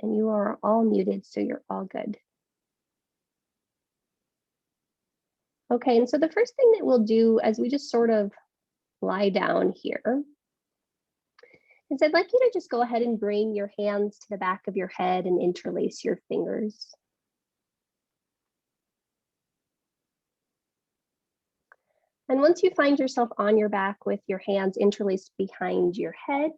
And you are all muted, so you're all good. Okay, and so the first thing that we'll do as we just sort of lie down here is I'd like you to just go ahead and bring your hands to the back of your head and interlace your fingers. And once you find yourself on your back with your hands interlaced behind your head,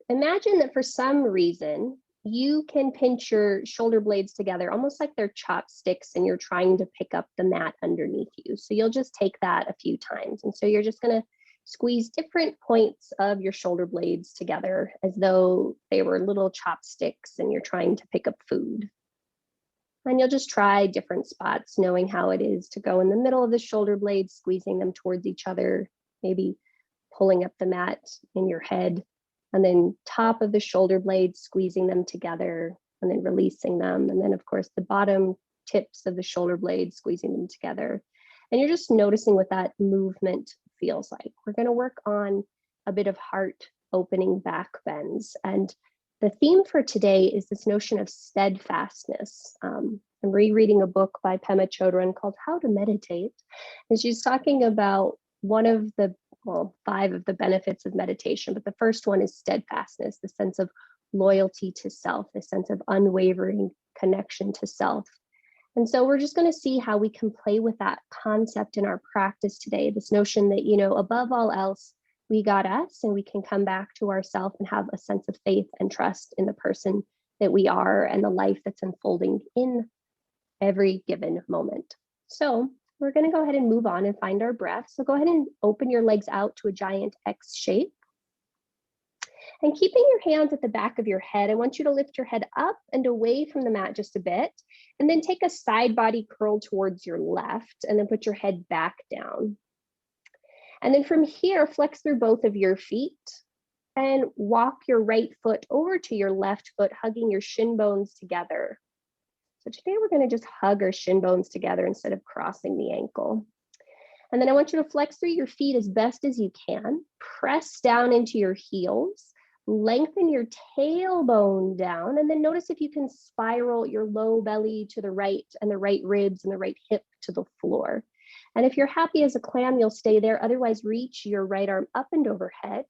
imagine that for some reason, you can pinch your shoulder blades together, almost like they're chopsticks, and you're trying to pick up the mat underneath you. So you'll just take that a few times. And so you're just gonna squeeze different points of your shoulder blades together as though they were little chopsticks and you're trying to pick up food. And you'll just try different spots, knowing how it is to go in the middle of the shoulder blades, squeezing them towards each other, maybe pulling up the mat in your head, and then top of the shoulder blades, squeezing them together and then releasing them. And then of course the bottom tips of the shoulder blades, squeezing them together. And you're just noticing what that movement feels like. We're going to work on a bit of heart opening back bends. And the theme for today is this notion of steadfastness. I'm rereading a book by Pema Chodron called How to Meditate. And she's talking about one of the, well, 5 of the benefits of meditation, but the first one is steadfastness, the sense of loyalty to self, the sense of unwavering connection to self. And so we're just going to see how we can play with that concept in our practice today, this notion that, you know, above all else, we got us and we can come back to ourselves and have a sense of faith and trust in the person that we are and the life that's unfolding in every given moment. So we're going to go ahead and move on and find our breath. So go ahead and open your legs out to a giant X shape. And keeping your hands at the back of your head, I want you to lift your head up and away from the mat just a bit, and then take a side body curl towards your left, and then put your head back down. And then from here, flex through both of your feet and walk your right foot over to your left foot, hugging your shin bones together. So today we're going to just hug our shin bones together instead of crossing the ankle. And then I want you to flex through your feet as best as you can. Press down into your heels. Lengthen your tailbone down. And then notice if you can spiral your low belly to the right and the right ribs and the right hip to the floor. And if you're happy as a clam, you'll stay there. Otherwise, reach your right arm up and overhead.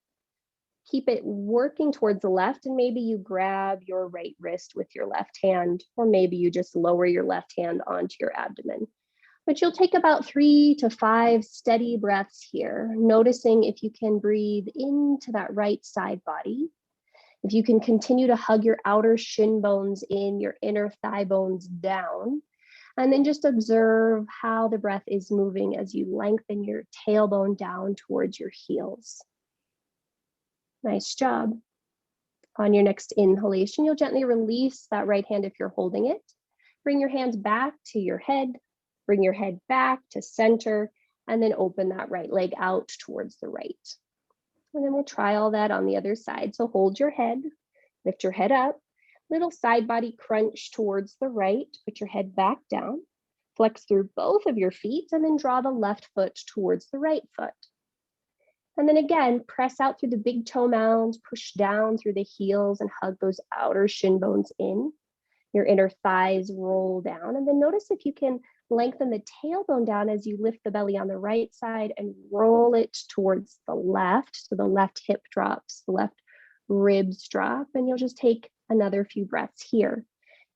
Keep it working towards the left, and maybe you grab your right wrist with your left hand, or maybe you just lower your left hand onto your abdomen. But you'll take about 3 to 5 steady breaths here, noticing if you can breathe into that right side body. If you can continue to hug your outer shin bones in, your inner thigh bones down, and then just observe how the breath is moving as you lengthen your tailbone down towards your heels. Nice job. On your next inhalation, you'll gently release that right hand if you're holding it. Bring your hands back to your head. Bring your head back to center, and then open that right leg out towards the right. And then we'll try all that on the other side. So hold your head, lift your head up, little side body crunch towards the right, put your head back down, flex through both of your feet, and then draw the left foot towards the right foot. And then again, press out through the big toe mounds, push down through the heels and hug those outer shin bones in. Your inner thighs roll down, and then notice if you can lengthen the tailbone down as you lift the belly on the right side and roll it towards the left. So the left hip drops, the left ribs drop, and you'll just take another few breaths here.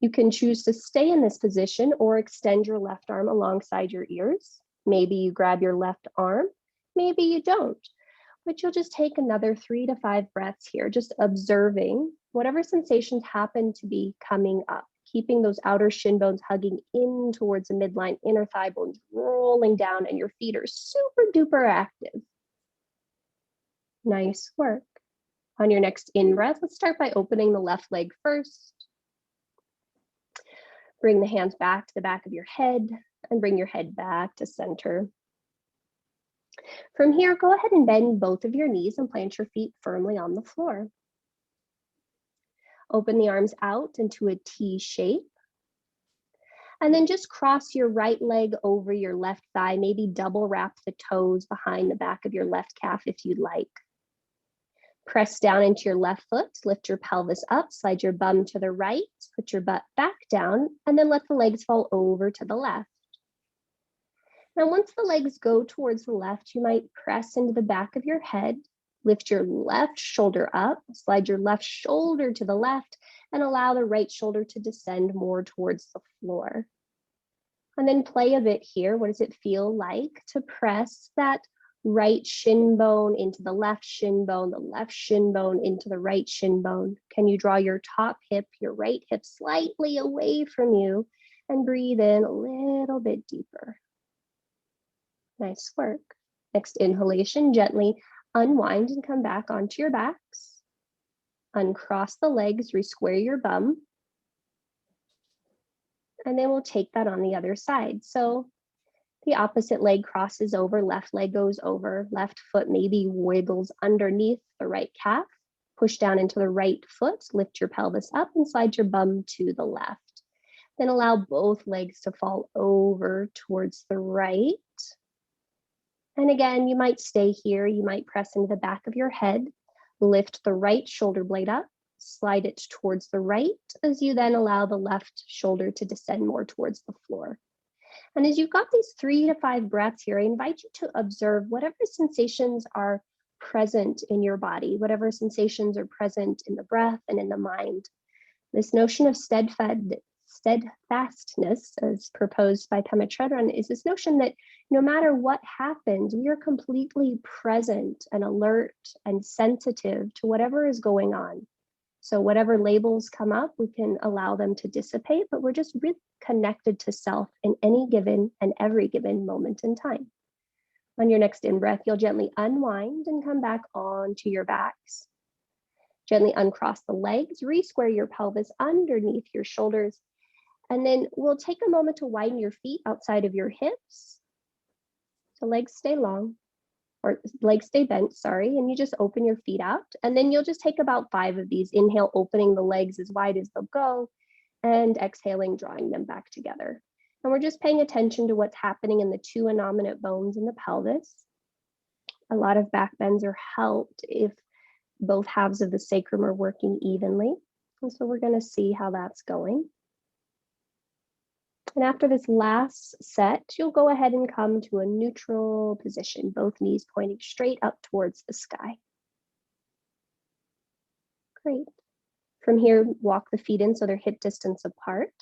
You can choose to stay in this position or extend your left arm alongside your ears. Maybe you grab your left arm, maybe you don't. But you'll just take another 3 to 5 breaths here, just observing whatever sensations happen to be coming up, keeping those outer shin bones hugging in towards the midline, inner thigh bones rolling down, and your feet are super duper active. Nice work. On your next in-breath, let's start by opening the left leg first. Bring the hands back to the back of your head and bring your head back to center. From here, go ahead and bend both of your knees and plant your feet firmly on the floor. Open the arms out into a T shape. And then just cross your right leg over your left thigh, maybe double wrap the toes behind the back of your left calf if you'd like. Press down into your left foot, lift your pelvis up, slide your bum to the right, put your butt back down, and then let the legs fall over to the left. Now, once the legs go towards the left, you might press into the back of your head, lift your left shoulder up, slide your left shoulder to the left, and allow the right shoulder to descend more towards the floor. And then play a bit here. What does it feel like to press that right shin bone into the left shin bone into the right shin bone? Can you draw your top hip, your right hip slightly away from you, and breathe in a little bit deeper? Nice work. Next inhalation, gently unwind and come back onto your backs. Uncross the legs, re-square your bum. And then we'll take that on the other side. So the opposite leg crosses over, left leg goes over, left foot maybe wiggles underneath the right calf. Push down into the right foot, lift your pelvis up and slide your bum to the left. Then allow both legs to fall over towards the right. And again, you might stay here. You might press into the back of your head, lift the right shoulder blade up, slide it towards the right as you then allow the left shoulder to descend more towards the floor. And as you've got these 3 to 5 breaths here, I invite you to observe whatever sensations are present in your body, whatever sensations are present in the breath and in the mind. This notion of steadfastness, as proposed by Pema Chodron, is this notion that no matter what happens, we are completely present and alert and sensitive to whatever is going on. So whatever labels come up, we can allow them to dissipate, but we're just really connected to self in any given and every given moment in time. On your next in-breath, you'll gently unwind and come back onto your backs. Gently uncross the legs, re-square your pelvis underneath your shoulders, and then we'll take a moment to widen your feet outside of your hips. So legs stay long, or legs stay bent, sorry, and you just open your feet out. And then you'll just take about 5 of these. Inhale, opening the legs as wide as they'll go, and exhaling, drawing them back together. And we're just paying attention to what's happening in the 2 innominate bones in the pelvis. A lot of back bends are helped if both halves of the sacrum are working evenly. And so we're going to see how that's going. And after this last set, you'll go ahead and come to a neutral position, both knees pointing straight up towards the sky. Great. From here, walk the feet in so they're hip distance apart.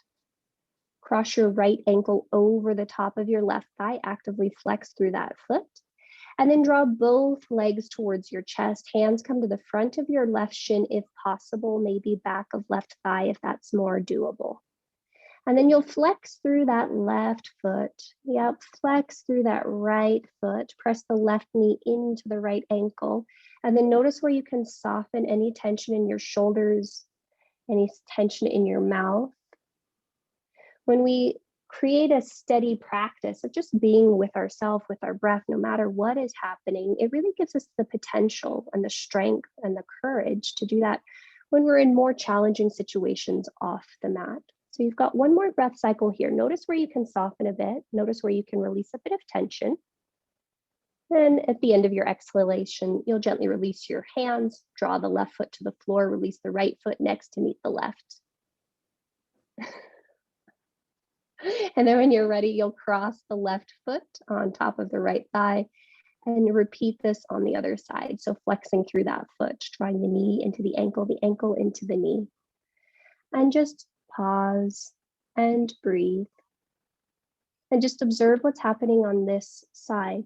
Cross your right ankle over the top of your left thigh, actively flex through that foot. And then draw both legs towards your chest. Hands come to the front of your left shin if possible, maybe back of left thigh if that's more doable. And then you'll flex through that left foot. Yep, flex through that right foot. Press the left knee into the right ankle. And then notice where you can soften any tension in your shoulders, any tension in your mouth. When we create a steady practice of just being with ourselves, with our breath, no matter what is happening, it really gives us the potential and the strength and the courage to do that when we're in more challenging situations off the mat. So you've got one more breath cycle here. Notice where you can soften a bit. Notice where you can release a bit of tension. Then at the end of your exhalation, you'll gently release your hands, draw the left foot to the floor, release the right foot next to meet the left. And then when you're ready, you'll cross the left foot on top of the right thigh and you repeat this on the other side. So flexing through that foot, drawing the knee into the ankle into the knee. And just pause and breathe. And just observe what's happening on this side.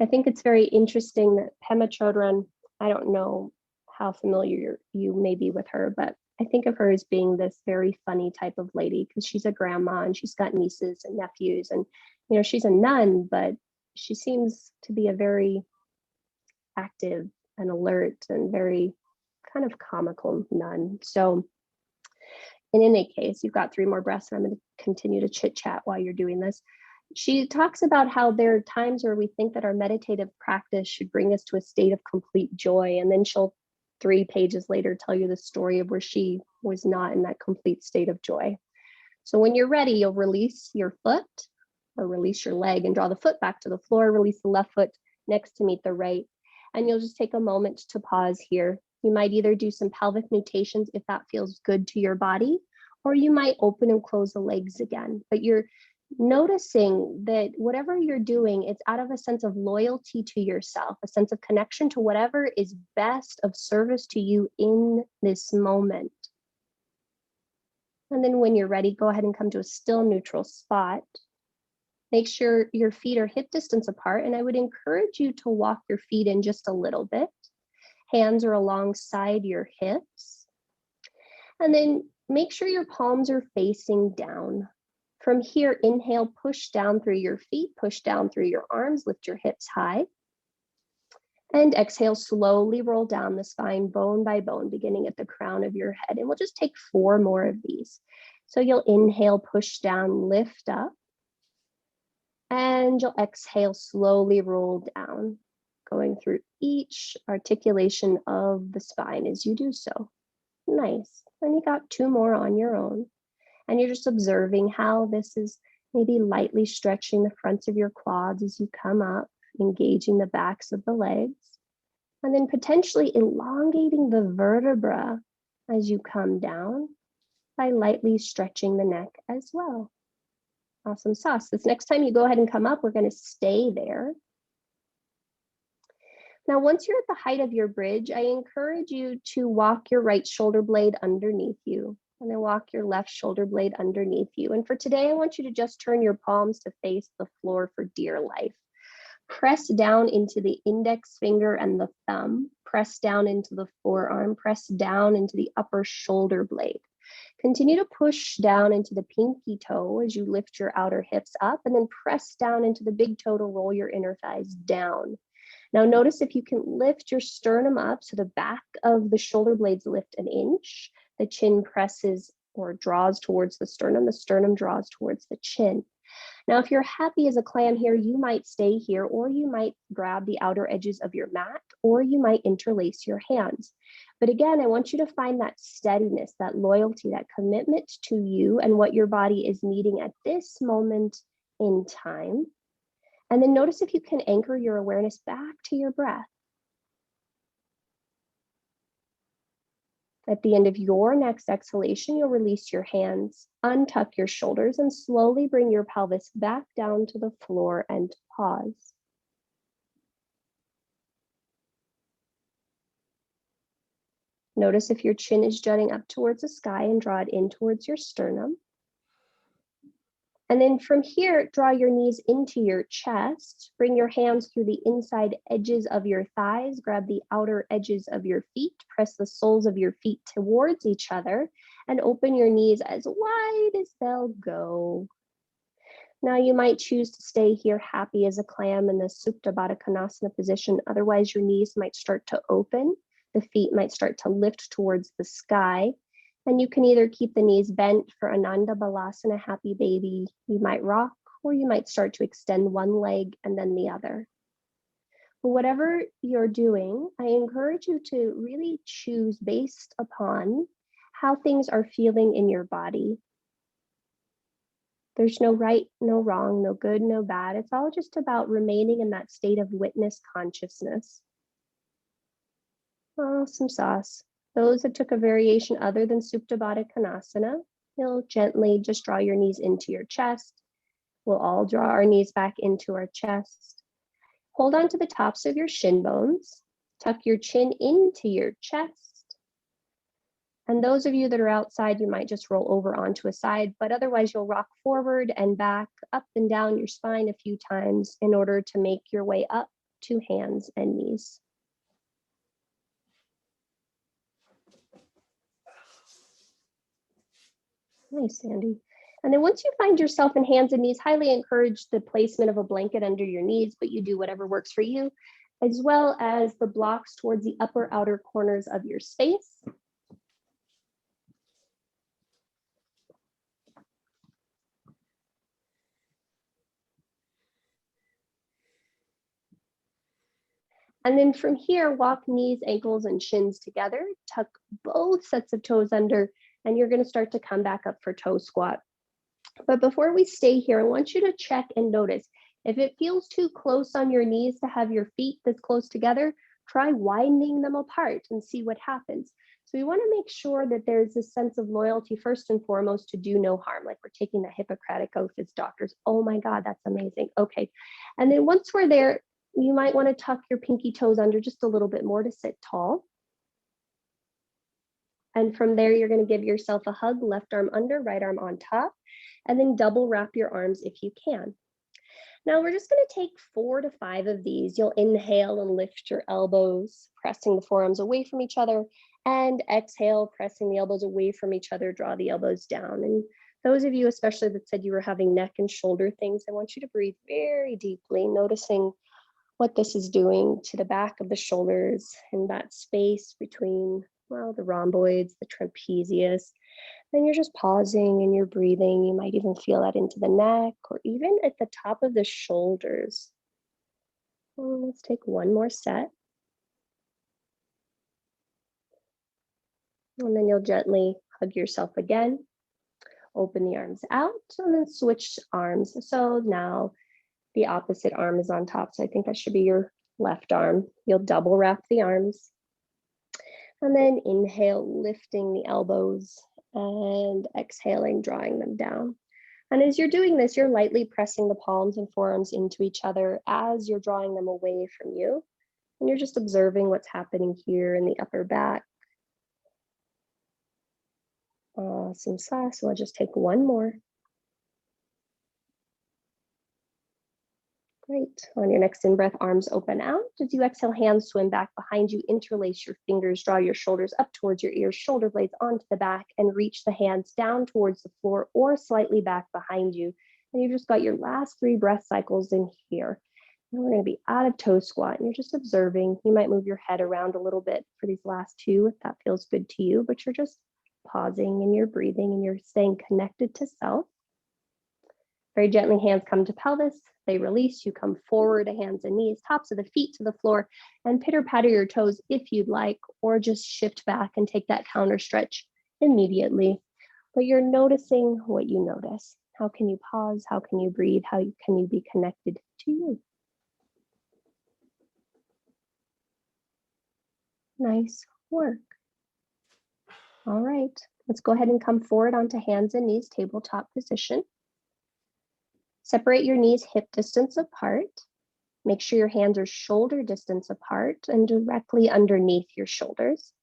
I think it's very interesting that Pema Chodron, I don't know how familiar you may be with her, but I think of her as being this very funny type of lady because she's a grandma and she's got nieces and nephews and, you know, she's a nun, but she seems to be a very active and alert and very kind of comical nun. So in any case, you've got 3 more breaths and I'm going to continue to chit chat while you're doing this. She talks about how there are times where we think that our meditative practice should bring us to a state of complete joy. And then she'll 3 pages later tell you the story of where she was not in that complete state of joy. So when you're ready, you'll release your foot or release your leg and draw the foot back to the floor, release the left foot next to meet the right. And you'll just take a moment to pause here. You might either do some pelvic nutations if that feels good to your body, or you might open and close the legs again. But you're noticing that whatever you're doing, it's out of a sense of loyalty to yourself, a sense of connection to whatever is best of service to you in this moment. And then when you're ready, go ahead and come to a still neutral spot. Make sure your feet are hip distance apart, and I would encourage you to walk your feet in just a little bit. Hands are alongside your hips. And then make sure your palms are facing down. From here, inhale, push down through your feet, push down through your arms, lift your hips high. And exhale, slowly roll down the spine bone by bone, beginning at the crown of your head. And we'll just take 4 more of these. So you'll inhale, push down, lift up. And you'll exhale, slowly roll down, going through each articulation of the spine as you do so. Nice. And you got 2 more on your own. And you're just observing how this is maybe lightly stretching the fronts of your quads as you come up, engaging the backs of the legs, and then potentially elongating the vertebra as you come down by lightly stretching the neck as well. Awesome sauce. This next time you go ahead and come up, we're going to stay there. Now, once you're at the height of your bridge, I encourage you to walk your right shoulder blade underneath you, and then walk your left shoulder blade underneath you. And for today, I want you to just turn your palms to face the floor for dear life. Press down into the index finger and the thumb. Press down into the forearm. Press down into the upper shoulder blade. Continue to push down into the pinky toe as you lift your outer hips up, and then press down into the big toe to roll your inner thighs down. Now notice if you can lift your sternum up so the back of the shoulder blades lift an inch, the chin presses or draws towards the sternum draws towards the chin. Now, if you're happy as a clam here, you might stay here, or you might grab the outer edges of your mat, or you might interlace your hands. But again, I want you to find that steadiness, that loyalty, that commitment to you and what your body is needing at this moment in time. And then notice if you can anchor your awareness back to your breath. At the end of your next exhalation, you'll release your hands, untuck your shoulders, and slowly bring your pelvis back down to the floor and pause. Notice if your chin is jutting up towards the sky, and draw it in towards your sternum. And then from here, draw your knees into your chest. Bring your hands through the inside edges of your thighs. Grab the outer edges of your feet. Press the soles of your feet towards each other, and open your knees as wide as they'll go. Now you might choose to stay here happy as a clam in the Supta Baddha Konasana position. Otherwise, your knees might start to open. The feet might start to lift towards the sky. And you can either keep the knees bent for Ananda Balasana, happy baby. You might rock, or you might start to extend one leg and then the other. But whatever you're doing, I encourage you to really choose based upon how things are feeling in your body. There's no right, no wrong, no good, no bad. It's all just about remaining in that state of witness consciousness. Awesome sauce. Those that took a variation other than Supta Baddha Konasana, you'll gently just draw your knees into your chest. We'll all draw our knees back into our chest. Hold on to the tops of your shin bones. Tuck your chin into your chest. And those of you that are outside, you might just roll over onto a side, but otherwise you'll rock forward and back, up and down your spine a few times in order to make your way up to hands and knees. Nice, Sandy. And then once you find yourself in hands and knees, highly encourage the placement of a blanket under your knees, but you do whatever works for you, as well as the blocks towards the upper outer corners of your space. And then from here, walk knees, ankles, and shins together. Tuck both sets of toes under, and you're going to start to come back up for toe squat. But before we stay here, I want you to check and notice. If it feels too close on your knees to have your feet this close together, try widening them apart and see what happens. So we want to make sure that there's a sense of loyalty first and foremost to do no harm, like we're taking the Hippocratic Oath as doctors. Oh my God, that's amazing. Okay. And then once we're there, you might want to tuck your pinky toes under just a little bit more to sit tall. And from there, you're going to give yourself a hug, left arm under, right arm on top, and then double wrap your arms if you can. Now we're just going to take 4 to 5 of these. You'll inhale and lift your elbows, pressing the forearms away from each other, and exhale, pressing the elbows away from each other, draw the elbows down. And those of you especially that said you were having neck and shoulder things, I want you to breathe very deeply, noticing what this is doing to the back of the shoulders and that space between, well, the rhomboids, the trapezius. Then you're just pausing and you're breathing. You might even feel that into the neck or even at the top of the shoulders. Well, let's take one more set. And then you'll gently hug yourself again. Open the arms out and then switch arms. So now the opposite arm is on top. So I think that should be your left arm. You'll double wrap the arms. And then inhale, lifting the elbows, and exhaling, drawing them down. And as you're doing this, you're lightly pressing the palms and forearms into each other as you're drawing them away from you. And you're just observing what's happening here in the upper back. Awesome sauce. So I'll just take one more. Great. On your next in-breath, arms open out. As you exhale, hands swim back behind you, interlace your fingers, draw your shoulders up towards your ears, shoulder blades onto the back, and reach the hands down towards the floor or slightly back behind you. And you've just got your last 3 breath cycles in here. And we're going to be out of toe squat, and you're just observing. You might move your head around a little bit for these last 2 if that feels good to you, but you're just pausing and you're breathing and you're staying connected to self. Very gently, hands come to pelvis. They release. You come forward, hands and knees, tops of the feet to the floor, and pitter patter your toes if you'd like, or just shift back and take that counter stretch immediately. But you're noticing what you notice. How can you pause? How can you breathe? How can you be connected to you? Nice work. All right, let's go ahead and come forward onto hands and knees, tabletop position. Separate your knees hip distance apart. Make sure your hands are shoulder distance apart and directly underneath your shoulders.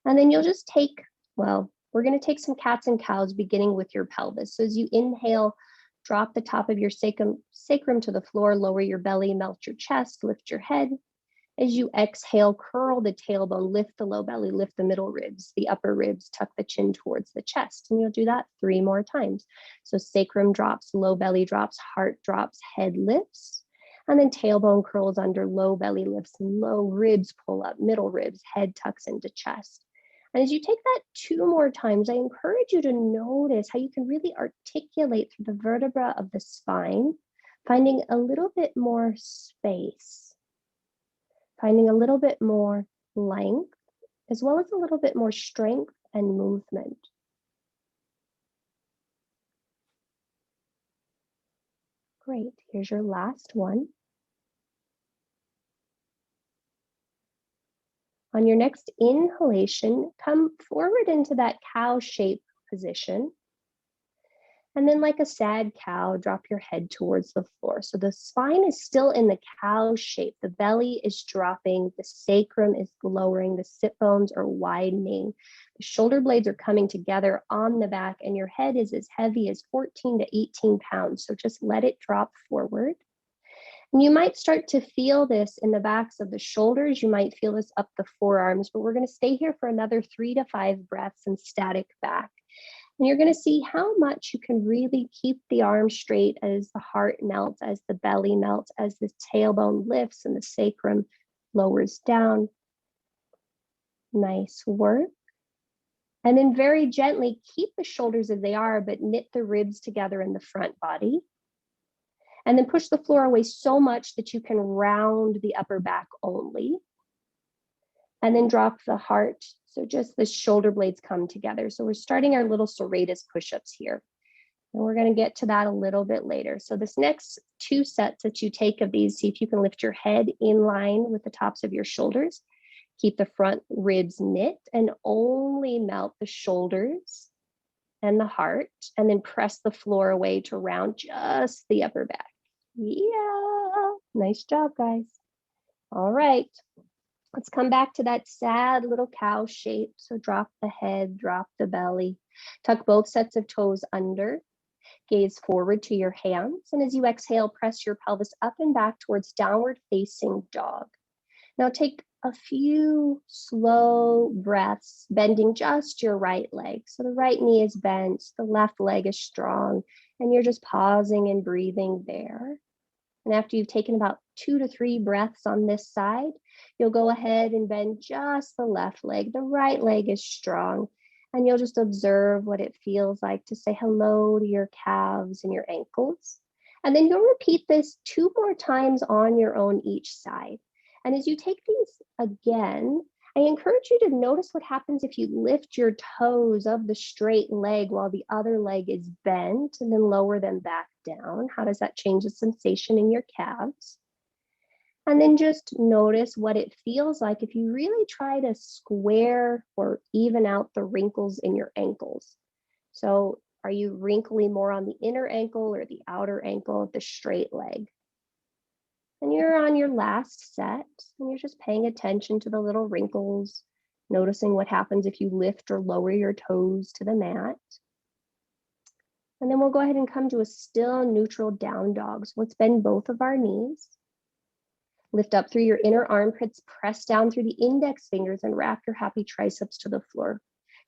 And then you'll just take, well, we're going to take some cats and cows beginning with your pelvis. So as you inhale, drop the top of your sacrum to the floor, lower your belly, melt your chest, lift your head. As you exhale, curl the tailbone, lift the low belly, lift the middle ribs, the upper ribs, tuck the chin towards the chest. And you'll do that 3 more times. So sacrum drops, low belly drops, heart drops, head lifts. And then tailbone curls under, low belly lifts, low ribs pull up, middle ribs, head tucks into chest. And as you take that 2 more times, I encourage you to notice how you can really articulate through the vertebra of the spine, finding a little bit more space. Finding a little bit more length, as well as a little bit more strength and movement. Great, here's your last one. On your next inhalation, come forward into that cow shape position. And then like a sad cow, drop your head towards the floor. So the spine is still in the cow shape. The belly is dropping, the sacrum is lowering, the sit bones are widening. The shoulder blades are coming together on the back, and your head is as heavy as 14 to 18 pounds. So just let it drop forward. And you might start to feel this in the backs of the shoulders. You might feel this up the forearms, but we're going to stay here for another 3 to 5 breaths in static back. And you're going to see how much you can really keep the arms straight as the heart melts, as the belly melts, as the tailbone lifts and the sacrum lowers down. Nice work. And then very gently keep the shoulders as they are, but knit the ribs together in the front body. And then push the floor away so much that you can round the upper back only. And then drop the heart. So just the shoulder blades come together. So we're starting our little serratus push-ups here. And we're going to get to that a little bit later. So this next 2 sets that you take of these, see if you can lift your head in line with the tops of your shoulders. Keep the front ribs knit and only melt the shoulders and the heart, and then press the floor away to round just the upper back. Yeah, nice job, guys. All right, let's come back to that sad little cow shape. So drop the head, drop the belly, tuck both sets of toes under, gaze forward to your hands, and as you exhale, press your pelvis up and back towards downward facing dog. Now take a few slow breaths, bending just your right leg. So the right knee is bent, the left leg is strong, and you're just pausing and breathing there. And after you've taken about 2 to 3 breaths on this side, you'll go ahead and bend just the left leg. The right leg is strong, and you'll just observe what it feels like to say hello to your calves and your ankles. And then you'll repeat this 2 more times on your own each side. And as you take these again, I encourage you to notice what happens if you lift your toes of the straight leg while the other leg is bent, and then lower them back down. How does that change the sensation in your calves? And then just notice what it feels like if you really try to square or even out the wrinkles in your ankles. So are you wrinkly more on the inner ankle or the outer ankle of the straight leg? And you're on your last set, and you're just paying attention to the little wrinkles, noticing what happens if you lift or lower your toes to the mat. And then we'll go ahead and come to a still neutral down dog. So let's bend both of our knees. Lift up through your inner armpits, press down through the index fingers, and wrap your happy triceps to the floor.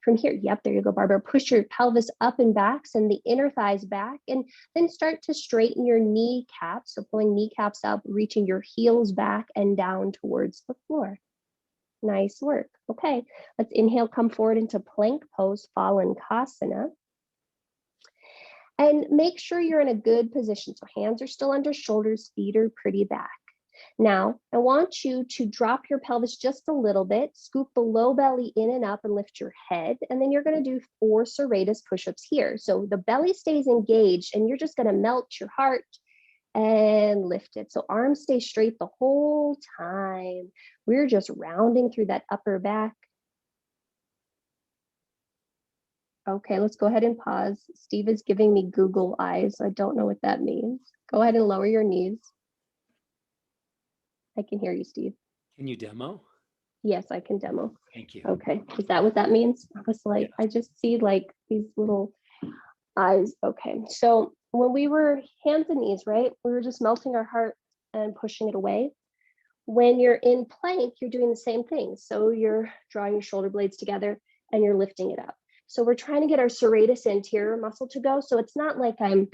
From here, yep, there you go, Barbara. Push your pelvis up and back, send the inner thighs back, and then start to straighten your kneecaps. So pulling kneecaps up, reaching your heels back and down towards the floor. Nice work. Okay, let's inhale, come forward into plank pose, fallen kasana. And make sure you're in a good position. So hands are still under shoulders, feet are pretty back. Now, I want you to drop your pelvis just a little bit, scoop the low belly in and up and lift your head. And then you're going to do 4 serratus push-ups here. So the belly stays engaged and you're just going to melt your heart and lift it. So arms stay straight the whole time. We're just rounding through that upper back. Okay, let's go ahead and pause. Steve is giving me Google eyes. I don't know what that means. Go ahead and lower your knees. I can hear you, Steve. Can you demo? Yes, I can demo. Thank you. Okay, is that what that means? I was like, yeah. I just see like these little eyes. Okay, so when we were hands and knees, right? We were just melting our heart and pushing it away. When you're in plank, you're doing the same thing. So you're drawing your shoulder blades together and you're lifting it up. So we're trying to get our serratus anterior muscle to go. So it's not like I'm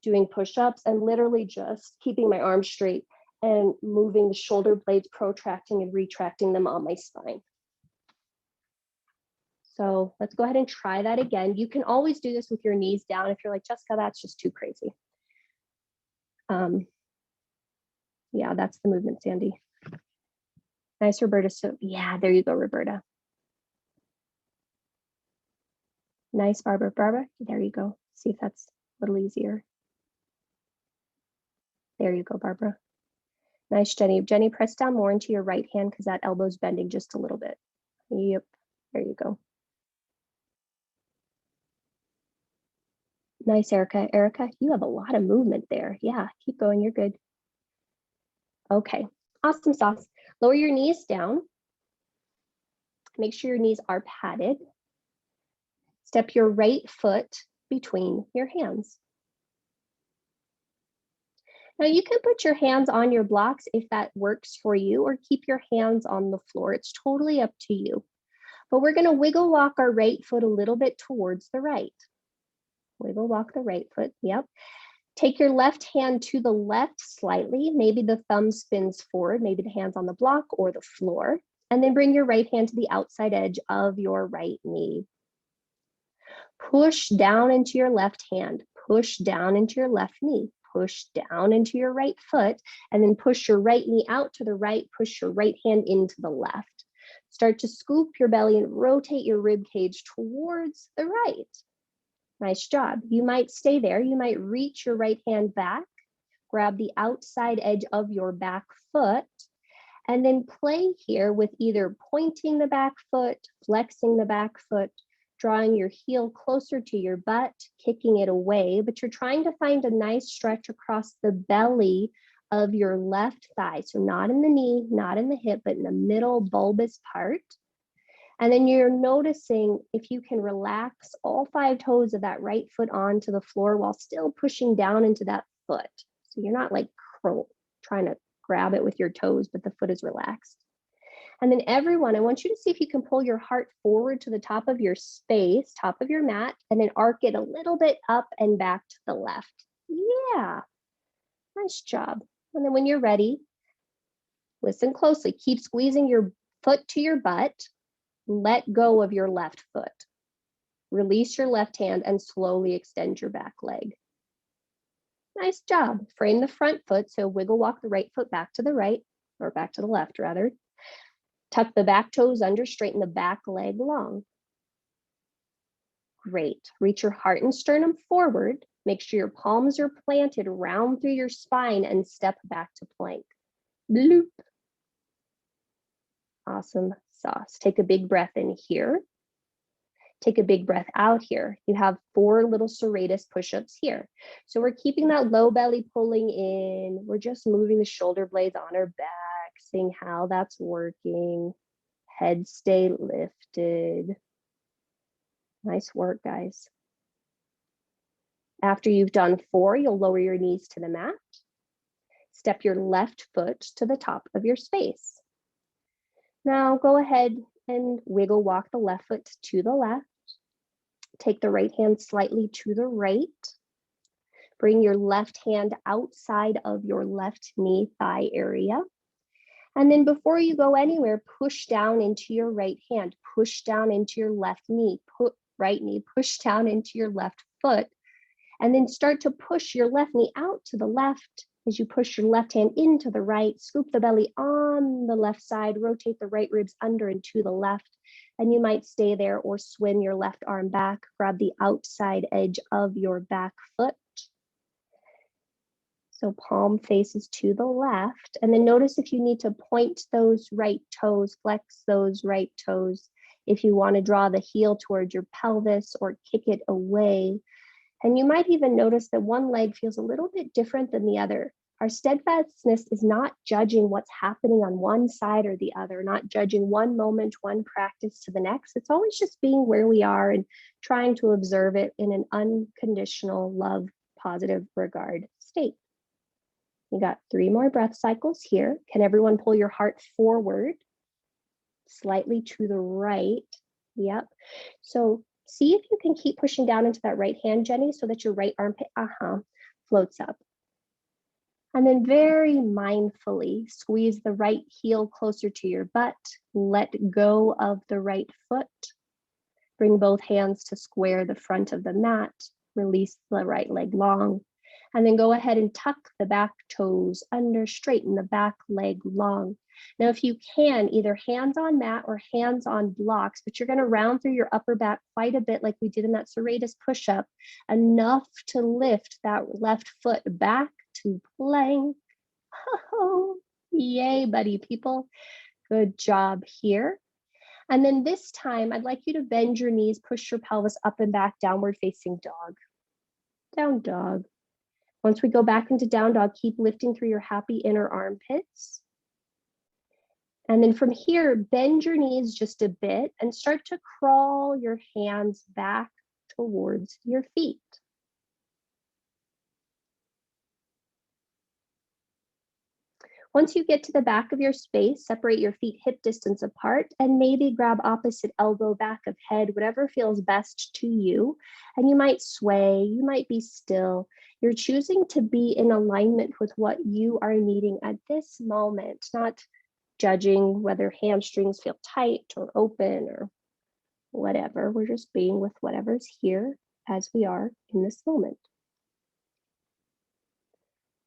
doing push-ups. I'm literally just keeping my arms straight and moving the shoulder blades, protracting and retracting them on my spine. So let's go ahead and try that again. You can always do this with your knees down if you're like, Jessica, that's just too crazy. Yeah, that's the movement, Sandy. Nice, Roberta. So yeah, there you go, Roberta. Nice, Barbara. Barbara, there you go. See if that's a little easier. There you go, Barbara. Nice, Jenny. Jenny, press down more into your right hand because that elbow's bending just a little bit. Yep, there you go. Nice, Erica. Erica, you have a lot of movement there. Yeah, keep going, you're good. Okay, awesome sauce. Lower your knees down. Make sure your knees are padded. Step your right foot between your hands. Now you can put your hands on your blocks if that works for you, or keep your hands on the floor. It's totally up to you. But we're going to wiggle walk our right foot a little bit towards the right. Wiggle walk the right foot, yep. Take your left hand to the left slightly. Maybe the thumb spins forward, maybe the hand's on the block or the floor. And then bring your right hand to the outside edge of your right knee. Push down into your left hand, push down into your left knee, push down into your right foot, and then push your right knee out to the right, push your right hand into the left. Start to scoop your belly and rotate your rib cage towards the right. Nice job. You might stay there. You might reach your right hand back, grab the outside edge of your back foot, And then play here with either pointing the back foot, flexing the back foot, drawing your heel closer to your butt, kicking it away, but you're trying to find a nice stretch across the belly of your left thigh. So not in the knee, not in the hip, but in the middle bulbous part. And then you're noticing if you can relax all 5 toes of that right foot onto the floor while still pushing down into that foot. So you're not like trying to grab it with your toes, but the foot is relaxed. And then everyone, I want you to see if you can pull your heart forward to the top of your space, top of your mat, and then arc it a little bit up and back to the left. Yeah, nice job. And then when you're ready, listen closely. Keep squeezing your foot to your butt. Let go of your left foot. Release your left hand and slowly extend your back leg. Nice job. Frame the front foot, so wiggle walk the right foot back to the right, or back to the left rather. Tuck the back toes under, straighten the back leg long. Great. Reach your heart and sternum forward. Make sure your palms are planted round through your spine and step back to plank. Bloop. Awesome sauce. Take a big breath in here. Take a big breath out here. You have 4 little serratus push-ups here. So we're keeping that low belly pulling in. We're just moving the shoulder blades on our back, seeing how that's working. Head stay lifted. Nice work, guys. After you've done 4, you'll lower your knees to the mat. Step your left foot to the top of your space. Now go ahead and wiggle walk the left foot to the left. Take the right hand slightly to the right. Bring your left hand outside of your left knee thigh area. And then before you go anywhere, push down into your right hand, push down into your left knee, right knee, push down into your left foot, and then start to push your left knee out to the left. As you push your left hand into the right, scoop the belly on the left side, rotate the right ribs under and to the left, and you might stay there or swing your left arm back, grab the outside edge of your back foot. So palm faces to the left, and then notice if you need to point those right toes, flex those right toes. If you want to draw the heel towards your pelvis or kick it away. And you might even notice that one leg feels a little bit different than the other. Our steadfastness is not judging what's happening on one side or the other, not judging one moment, one practice to the next. It's always just being where we are and trying to observe it in an unconditional love, positive regard state. You got 3 more breath cycles here. Can everyone pull your heart forward, slightly to the right? Yep. So see if you can keep pushing down into that right hand, Jenny, so that your right armpit floats up. And then very mindfully squeeze the right heel closer to your butt. Let go of the right foot. Bring both hands to square the front of the mat. Release the right leg long. And then go ahead and tuck the back toes under, straighten the back leg long. Now, if you can, either hands on mat or hands on blocks, but you're going to round through your upper back quite a bit like we did in that serratus push-up, enough to lift that left foot back to plank. Oh, yay, buddy people. Good job here. And then this time, I'd like you to bend your knees, push your pelvis up and back, downward facing dog. Down dog. Once we go back into down dog, keep lifting through your happy inner armpits. And then from here, bend your knees just a bit and start to crawl your hands back towards your feet. Once you get to the back of your space, separate your feet hip distance apart and maybe grab opposite elbow, back of head, whatever feels best to you. And you might sway, you might be still. You're choosing to be in alignment with what you are needing at this moment, not judging whether hamstrings feel tight or open or whatever. We're just being with whatever's here as we are in this moment.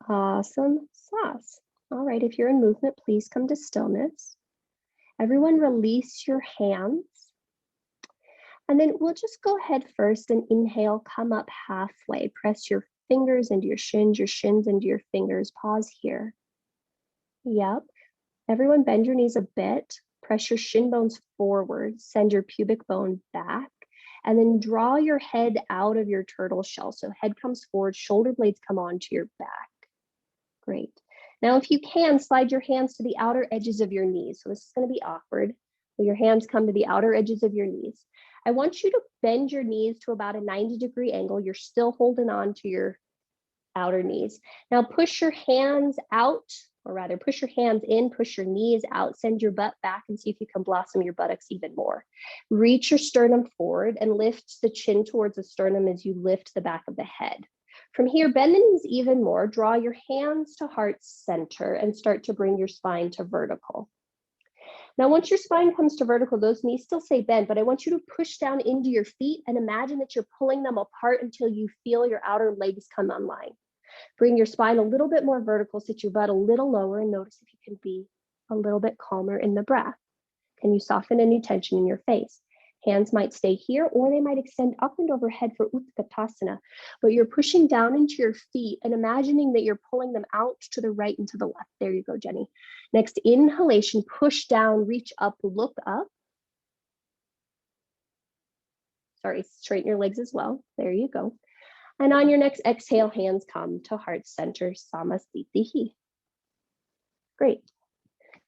Awesome sauce. All right, if you're in movement, please come to stillness. Everyone release your hands. And then we'll just go ahead first and inhale, come up halfway. Press your fingers into your shins into your fingers. Pause here. Yep. Everyone bend your knees a bit, press your shin bones forward, send your pubic bone back, and then draw your head out of your turtle shell. So head comes forward, shoulder blades come onto your back. Great. Now, if you can, slide your hands to the outer edges of your knees. So this is going to be awkward. When your hands come to the outer edges of your knees. I want you to bend your knees to about a 90-degree angle. You're still holding on to your outer knees. Now push your hands out, or rather push your hands in, push your knees out, send your butt back and see if you can blossom your buttocks even more. Reach your sternum forward and lift the chin towards the sternum as you lift the back of the head. From here, bend the knees even more, draw your hands to heart center and start to bring your spine to vertical. Now, once your spine comes to vertical, those knees still stay bent, but I want you to push down into your feet and imagine that you're pulling them apart until you feel your outer legs come online. Bring your spine a little bit more vertical, sit your butt a little lower, and notice if you can be a little bit calmer in the breath. Can you soften any tension in your face? Hands might stay here, or they might extend up and overhead for Utkatasana, but you're pushing down into your feet and imagining that you're pulling them out to the right and to the left. There you go, Jenny. Next inhalation, push down, reach up, look up. Sorry, straighten your legs as well. There you go. And on your next exhale, hands come to heart center, Samasthiti. Great.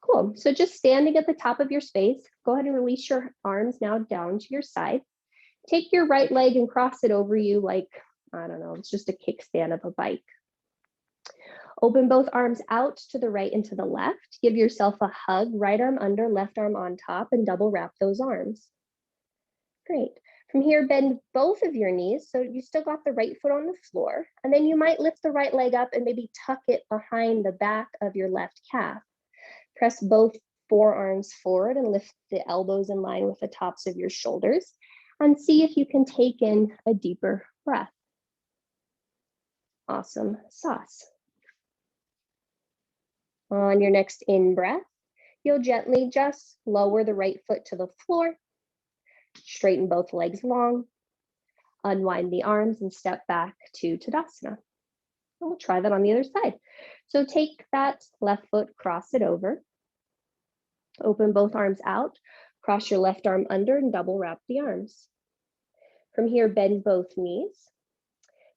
Cool. So just standing at the top of your space, go ahead and release your arms now down to your side. Take your right leg and cross it over you like, I don't know, it's just a kickstand of a bike. Open both arms out to the right and to the left. Give yourself a hug, right arm under, left arm on top, and double wrap those arms. Great. From here, bend both of your knees. So you still got the right foot on the floor. And then you might lift the right leg up and maybe tuck it behind the back of your left calf. Press both forearms forward and lift the elbows in line with the tops of your shoulders. And see if you can take in a deeper breath. Awesome sauce. On your next in-breath, you'll gently just lower the right foot to the floor, straighten both legs long, unwind the arms and step back to Tadasana. We'll try that on the other side. So take that left foot, cross it over, open both arms out, cross your left arm under and double wrap the arms. From here, bend both knees.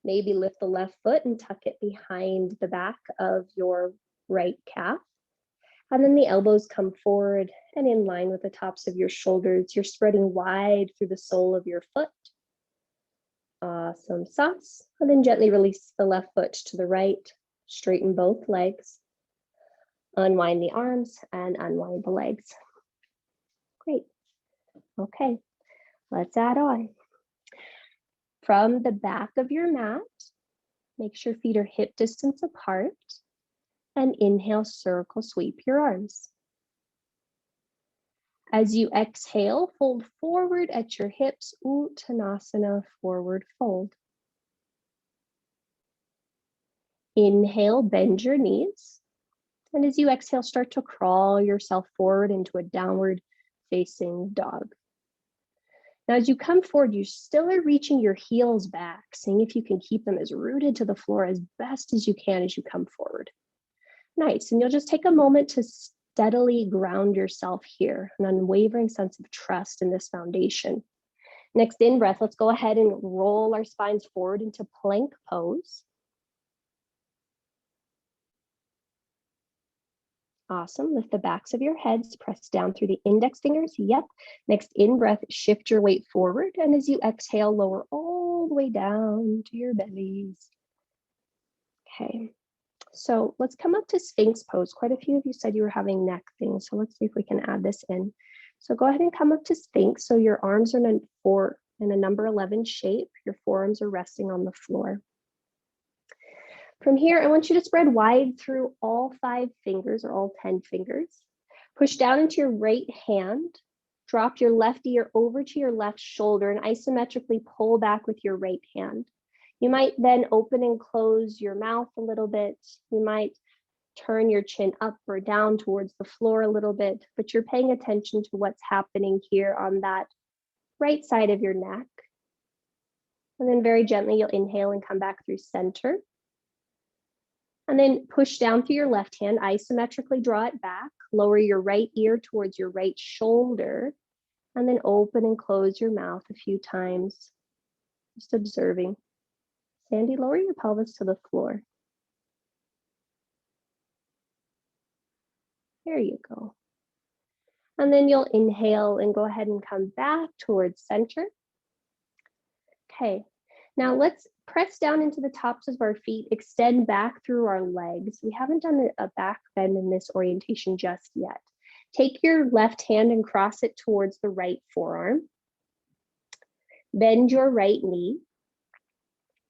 Maybe lift the left foot and tuck it behind the back of your right calf. And then the elbows come forward and in line with the tops of your shoulders. You're spreading wide through the sole of your foot. Awesome sauce. And then gently release the left foot to the right. Straighten both legs. Unwind the arms and unwind the legs. Great. Okay, let's add on. From the back of your mat, make sure feet are hip distance apart. And inhale, circle sweep your arms. As you exhale, fold forward at your hips, Uttanasana, forward fold. Inhale, bend your knees. And as you exhale, start to crawl yourself forward into a downward facing dog. Now, as you come forward, you still are reaching your heels back, seeing if you can keep them as rooted to the floor as best as you can as you come forward. Nice, and you'll just take a moment to steadily ground yourself here, an unwavering sense of trust in this foundation. Next in breath, let's go ahead and roll our spines forward into plank pose. Awesome, lift the backs of your heads, press down through the index fingers, yep. Next in breath, shift your weight forward, and as you exhale, lower all the way down to your bellies. Okay. So let's come up to Sphinx pose. Quite a few of you said you were having neck things, so let's see if we can add this in. So go ahead and come up to Sphinx. So your arms are in a number 11 shape. Your forearms are resting on the floor. From here, I want you to spread wide through all 5 fingers or all 10 fingers. Push down into your right hand. Drop your left ear over to your left shoulder and isometrically pull back with your right hand. You might then open and close your mouth a little bit. You might turn your chin up or down towards the floor a little bit, but you're paying attention to what's happening here on that right side of your neck. And then very gently, you'll inhale and come back through center. And then push down through your left hand, isometrically draw it back, lower your right ear towards your right shoulder, and then open and close your mouth a few times, just observing. Sandy, lower your pelvis to the floor. There you go. And then you'll inhale and go ahead and come back towards center. Okay, now let's press down into the tops of our feet, extend back through our legs. We haven't done a back bend in this orientation just yet. Take your left hand and cross it towards the right forearm. Bend your right knee.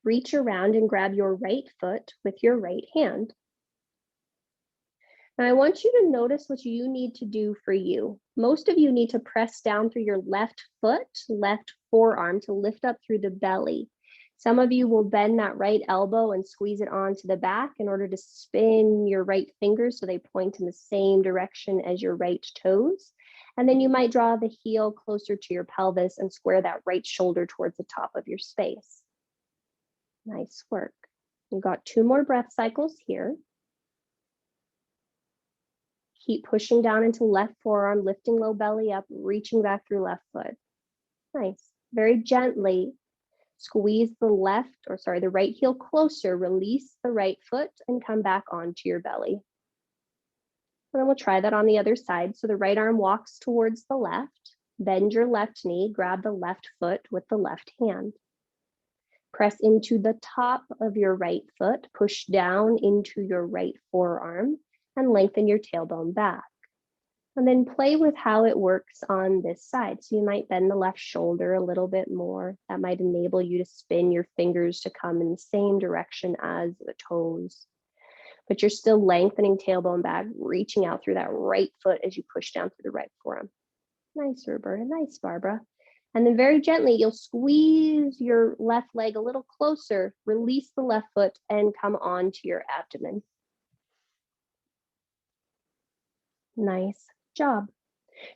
Reach around and grab your right foot with your right hand. Now I want you to notice what you need to do for you. Most of you need to press down through your left foot, left forearm to lift up through the belly. Some of you will bend that right elbow and squeeze it onto the back in order to spin your right fingers so they point in the same direction as your right toes. And then you might draw the heel closer to your pelvis and square that right shoulder towards the top of your space. Nice work. You've got 2 more breath cycles here. Keep pushing down into left forearm, lifting low belly up, reaching back through left foot. Nice. Very gently squeeze the right heel closer, release the right foot and come back onto your belly. And then we'll try that on the other side. So the right arm walks towards the left, bend your left knee, grab the left foot with the left hand. Press into the top of your right foot, push down into your right forearm, and lengthen your tailbone back. And then play with how it works on this side. So you might bend the left shoulder a little bit more. That might enable you to spin your fingers to come in the same direction as the toes. But you're still lengthening tailbone back, reaching out through that right foot as you push down through the right forearm. Nice, Roberta. Nice, Barbara. And then very gently, you'll squeeze your left leg a little closer, release the left foot, and come onto your abdomen. Nice job.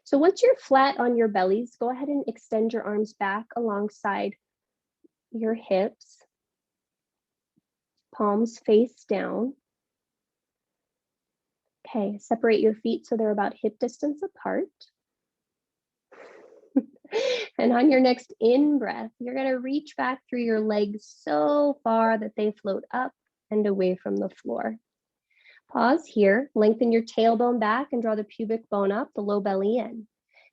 So once you're flat on your bellies, go ahead and extend your arms back alongside your hips. Palms face down. Okay, separate your feet so they're about hip distance apart. And on your next in-breath, you're going to reach back through your legs so far that they float up and away from the floor. Pause here, lengthen your tailbone back and draw the pubic bone up, the low belly in.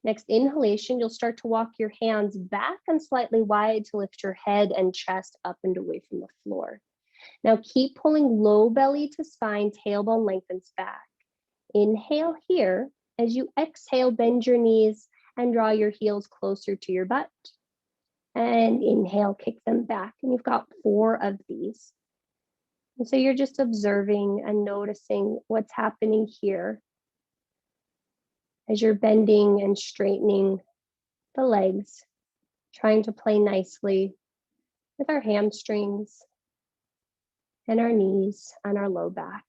Next inhalation, you'll start to walk your hands back and slightly wide to lift your head and chest up and away from the floor. Now keep pulling low belly to spine, tailbone lengthens back. Inhale here. As you exhale, bend your knees and draw your heels closer to your butt. And inhale, kick them back. And you've got 4 of these. And so you're just observing and noticing what's happening here as you're bending and straightening the legs, trying to play nicely with our hamstrings and our knees and our low back.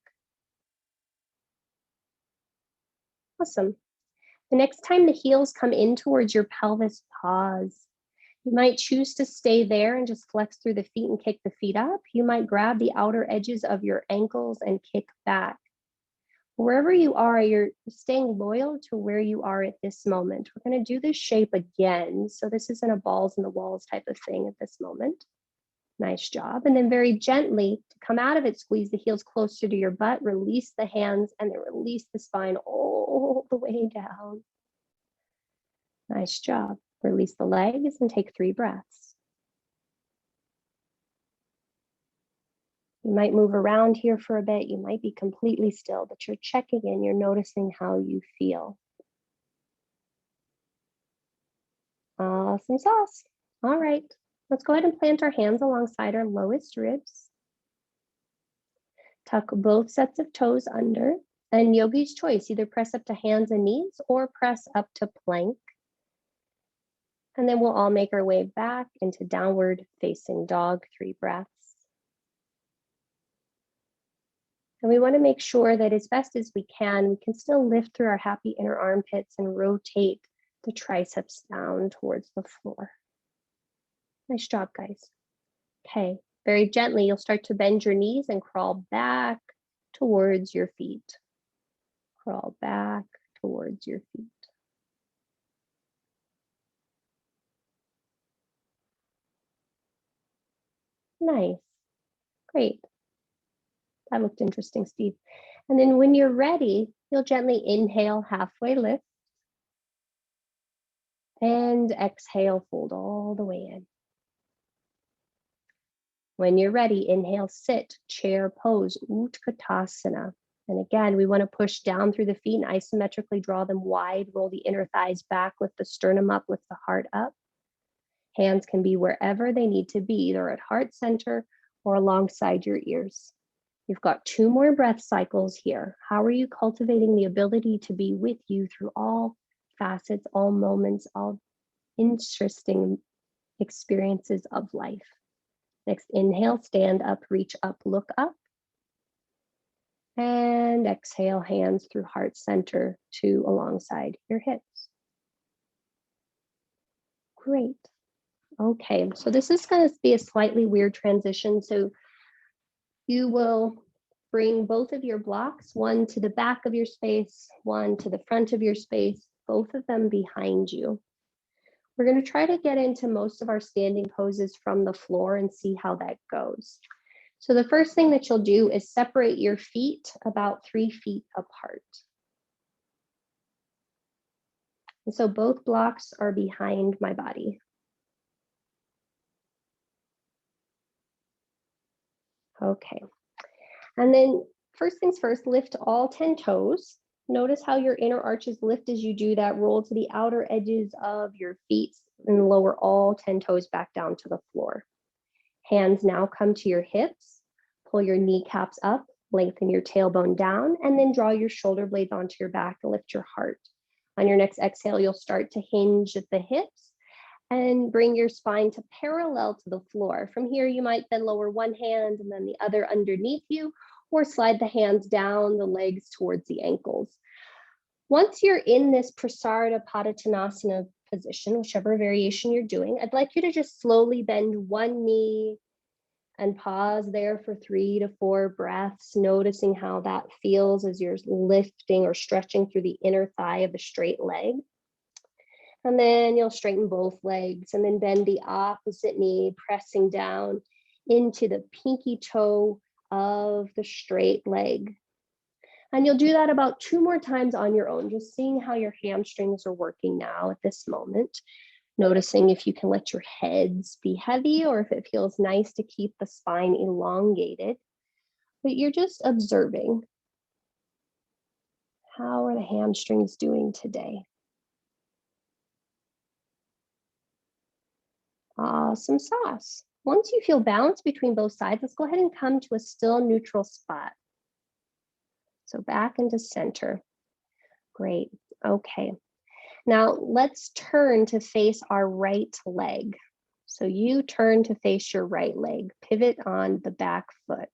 Awesome. The next time the heels come in towards your pelvis, pause. You might choose to stay there and just flex through the feet and kick the feet up. You might grab the outer edges of your ankles and kick back. Wherever you are, you're staying loyal to where you are at this moment. We're going to do this shape again. So this isn't a balls in the walls type of thing at this moment. Nice job. And then very gently to come out of it, squeeze the heels closer to your butt, release the hands, and then release the spine all the way down. Nice job. Release the legs and take 3 breaths. You might move around here for a bit. You might be completely still, but you're checking in. You're noticing how you feel. Awesome sauce. All right. Let's go ahead and plant our hands alongside our lowest ribs. Tuck both sets of toes under. And yogi's choice, either press up to hands and knees or press up to plank. And then we'll all make our way back into downward facing dog, 3 breaths. And we want to make sure that as best as we can still lift through our happy inner armpits and rotate the triceps down towards the floor. Nice job, guys. Okay, very gently, you'll start to bend your knees and crawl back towards your feet. Crawl back towards your feet. Nice. Great. That looked interesting, Steve. And then when you're ready, you'll gently inhale, halfway lift. And exhale, fold all the way in. When you're ready, inhale, sit, chair pose, Utkatasana. And again, we want to push down through the feet and isometrically draw them wide, roll the inner thighs back, lift the sternum up, lift the heart up. Hands can be wherever they need to be, either at heart center or alongside your ears. You've got 2 more breath cycles here. How are you cultivating the ability to be with you through all facets, all moments, all interesting experiences of life? Next, inhale, stand up, reach up, look up. And exhale, hands through heart center to alongside your hips. Great. Okay, so this is going to be a slightly weird transition. So you will bring both of your blocks, one to the back of your space, one to the front of your space, both of them behind you. We're going to try to get into most of our standing poses from the floor and see how that goes. So the first thing that you'll do is separate your feet about 3 feet apart. And so both blocks are behind my body. Okay. And then first things first, lift all 10 toes. Notice how your inner arches lift as you do that. Roll to the outer edges of your feet and lower all 10 toes back down to the floor. Hands now come to your hips. Pull your kneecaps up, lengthen your tailbone down, and then draw your shoulder blades onto your back and lift your heart. On your next exhale, you'll start to hinge at the hips and bring your spine to parallel to the floor. From here, you might then lower one hand and then the other underneath you, or slide the hands down the legs towards the ankles. Once you're in this Prasarita Padottanasana position, whichever variation you're doing, I'd like you to just slowly bend one knee and pause there for 3 to 4 breaths, noticing how that feels as you're lifting or stretching through the inner thigh of the straight leg. And then you'll straighten both legs and then bend the opposite knee, pressing down into the pinky toe of the straight leg. And you'll do that about 2 more times on your own, just seeing how your hamstrings are working now at this moment. Noticing if you can let your heads be heavy or if it feels nice to keep the spine elongated. But you're just observing. How are the hamstrings doing today? Awesome sauce. Once you feel balance between both sides, let's go ahead and come to a still neutral spot. So back into center. Great. Okay. Now let's turn to face our right leg. So you turn to face your right leg. Pivot on the back foot.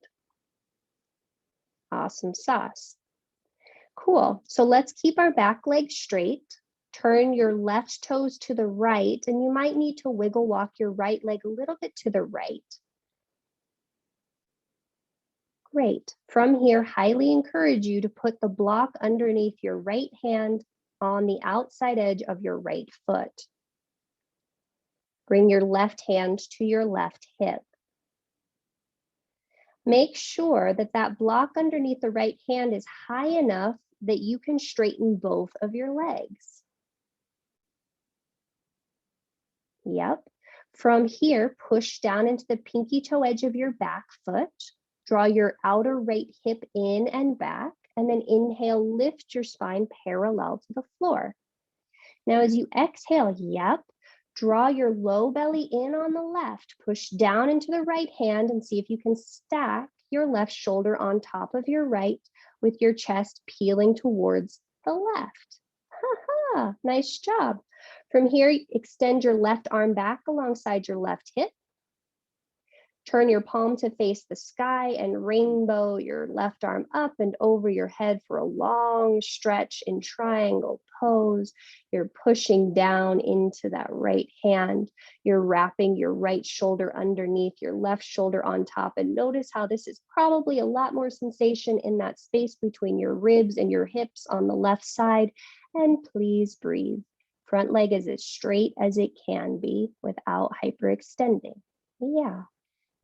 Awesome sauce. Cool. So let's keep our back leg straight. Turn your left toes to the right, and you might need to wiggle walk your right leg a little bit to the right. Great. From here, highly encourage you to put the block underneath your right hand on the outside edge of your right foot. Bring your left hand to your left hip. Make sure that that block underneath the right hand is high enough that you can straighten both of your legs. Yep. From here, push down into the pinky toe edge of your back foot. Draw your outer right hip in and back, and then inhale, lift your spine parallel to the floor. Now, as you exhale, draw your low belly in on the left, push down into the right hand and see if you can stack your left shoulder on top of your right with your chest peeling towards the left. Ha-ha, nice job. From here, extend your left arm back alongside your left hip. Turn your palm to face the sky and rainbow your left arm up and over your head for a long stretch in triangle pose. You're pushing down into that right hand. You're wrapping your right shoulder underneath your left shoulder on top. And notice how this is probably a lot more sensation in that space between your ribs and your hips on the left side. And please breathe. Front leg is as straight as it can be without hyperextending. Yeah.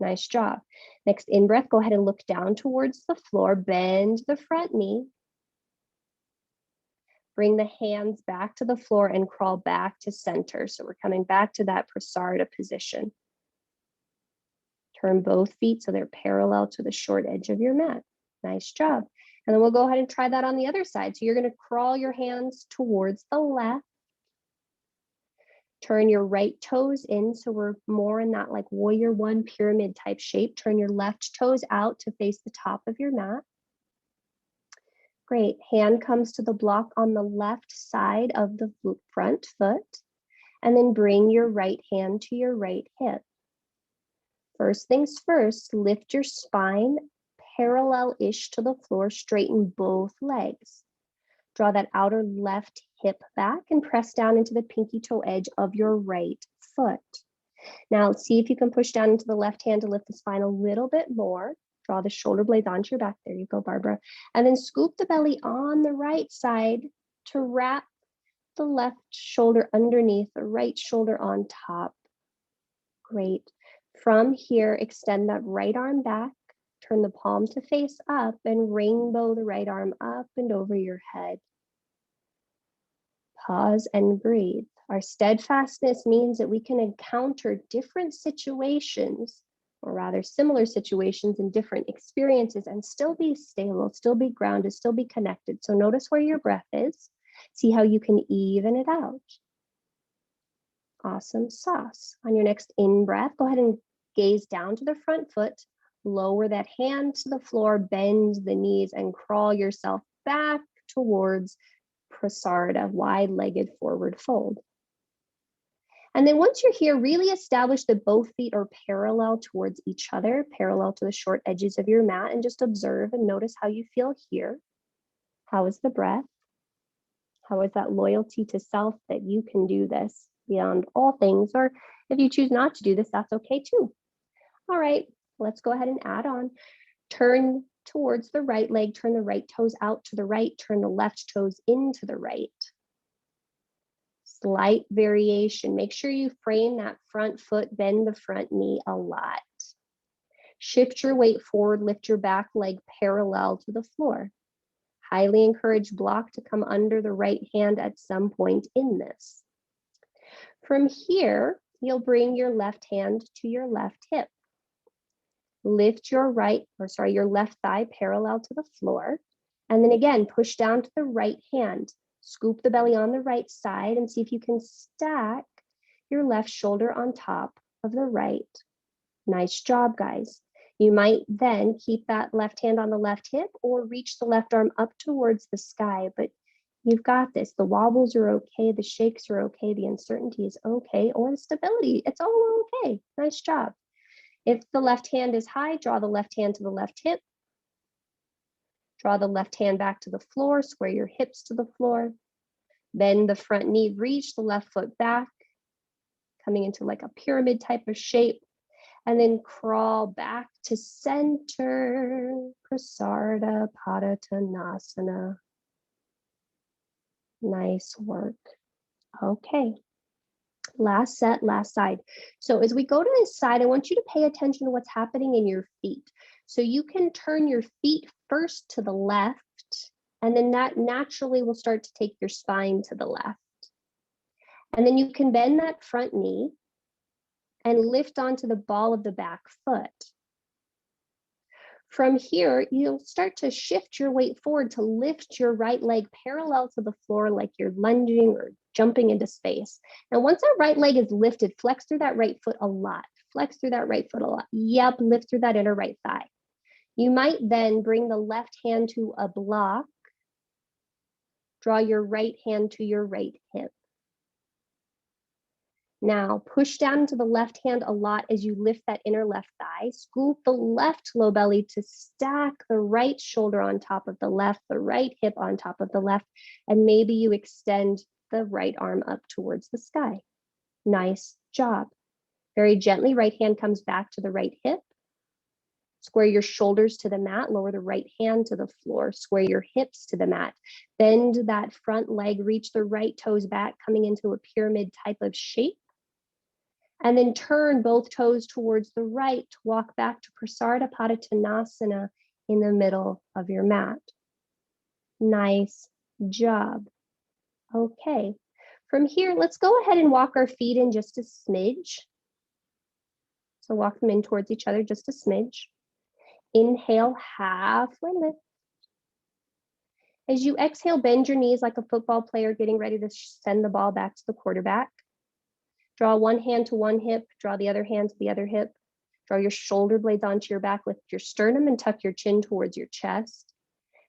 Nice job. Next in-breath, go ahead and look down towards the floor, bend the front knee. Bring the hands back to the floor and crawl back to center. So we're coming back to that prasarita position. Turn both feet so they're parallel to the short edge of your mat. Nice job. And then we'll go ahead and try that on the other side. So you're going to crawl your hands towards the left. Turn your right toes in, so we're more in that like warrior one pyramid type shape. Turn your left toes out to face the top of your mat. Great, hand comes to the block on the left side of the front foot, and then bring your right hand to your right hip. First things first, lift your spine parallel-ish to the floor, straighten both legs. Draw that outer left hip back and press down into the pinky toe edge of your right foot. Now see if you can push down into the left hand to lift the spine a little bit more. Draw the shoulder blades onto your back. There you go, Barbara. And then scoop the belly on the right side to wrap the left shoulder underneath, the right shoulder on top. Great. From here, extend that right arm back. Turn the palm to face up and rainbow the right arm up and over your head. Pause and breathe. Our steadfastness means that we can encounter different situations, or rather similar situations and different experiences, and still be stable, still be grounded, still be connected. So notice where your breath is. See how you can even it out. Awesome sauce. On your next in-breath, go ahead and gaze down to the front foot. Lower that hand to the floor, bend the knees, and crawl yourself back towards prasarita, wide-legged forward fold. And then once you're here, really establish that both feet are parallel towards each other, parallel to the short edges of your mat, and just observe and notice how you feel here. How is the breath? How is that loyalty to self that you can do this beyond all things? Or if you choose not to do this, that's okay too. All right, let's go ahead and add on. Turn towards the right leg, turn the right toes out to the right, turn the left toes into the right. Slight variation. Make sure you frame that front foot, bend the front knee a lot. Shift your weight forward, lift your back leg parallel to the floor. Highly encourage block to come under the right hand at some point in this. From here, you'll bring your left hand to your left hip. Lift your your left thigh parallel to the floor. And then again, push down to the right hand. Scoop the belly on the right side and see if you can stack your left shoulder on top of the right. Nice job, guys. You might then keep that left hand on the left hip or reach the left arm up towards the sky, but you've got this. The wobbles are okay, the shakes are okay, the uncertainty is okay, or the stability, it's all okay. Nice job. If the left hand is high, draw the left hand to the left hip. Draw the left hand back to the floor, square your hips to the floor. Bend the front knee, reach the left foot back, coming into like a pyramid type of shape. And then crawl back to center, Prasarita Padottanasana. Nice work. Okay. Last set, last side. So as we go to this side, I want you to pay attention to what's happening in your feet. So you can turn your feet first to the left, and then that naturally will start to take your spine to the left. And then you can bend that front knee and lift onto the ball of the back foot. From here, you'll start to shift your weight forward to lift your right leg parallel to the floor like you're lunging or jumping into space. Now, once that right leg is lifted, flex through that right foot a lot. Flex through that right foot a lot. Yep, lift through that inner right thigh. You might then bring the left hand to a block. Draw your right hand to your right hip. Now push down into the left hand a lot as you lift that inner left thigh. Scoop the left low belly to stack the right shoulder on top of the left, the right hip on top of the left, and maybe you extend the right arm up towards the sky. Nice job. Very gently, right hand comes back to the right hip. Square your shoulders to the mat, lower the right hand to the floor, square your hips to the mat. Bend that front leg, reach the right toes back, coming into a pyramid type of shape. And then turn both toes towards the right, walk back to Prasarita Padottanasana in the middle of your mat. Nice job. Okay, from here, let's go ahead and walk our feet in just a smidge. So walk them in towards each other just a smidge. Inhale, halfway lift. As you exhale, bend your knees like a football player getting ready to send the ball back to the quarterback. Draw one hand to one hip, draw the other hand to the other hip. Draw your shoulder blades onto your back, lift your sternum and tuck your chin towards your chest.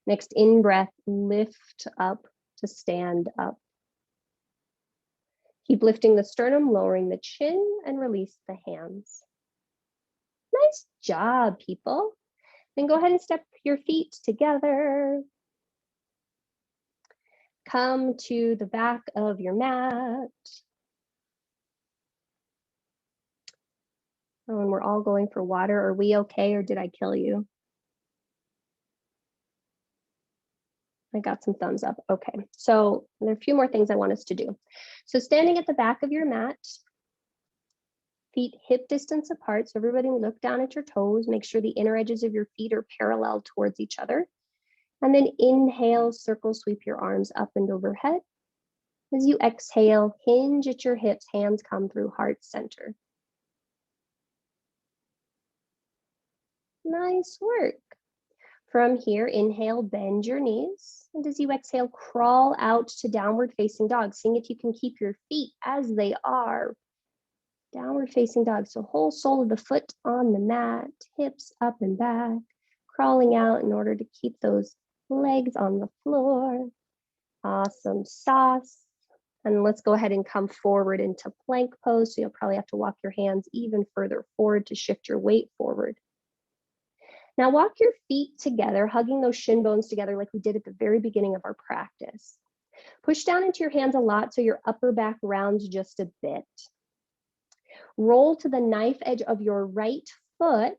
Next in-breath, lift up to stand up. Keep lifting the sternum, lowering the chin, and release the hands. Nice job, people. Then go ahead and step your feet together. Come to the back of your mat. Oh, and we're all going for water. Are we okay, or did I kill you? I got some thumbs up. Okay, so there are a few more things I want us to do. So standing at the back of your mat, feet hip distance apart. So everybody look down at your toes. Make sure the inner edges of your feet are parallel towards each other. And then inhale, circle, sweep your arms up and overhead. As you exhale, hinge at your hips, hands come through heart center. Nice work. From here, inhale, bend your knees. And as you exhale, crawl out to downward facing dog. Seeing if you can keep your feet as they are. Downward facing dog. So whole sole of the foot on the mat, hips up and back, crawling out in order to keep those legs on the floor. Awesome sauce. And let's go ahead and come forward into plank pose. So you'll probably have to walk your hands even further forward to shift your weight forward. Now walk your feet together, hugging those shin bones together like we did at the very beginning of our practice. Push down into your hands a lot so your upper back rounds just a bit. Roll to the knife edge of your right foot,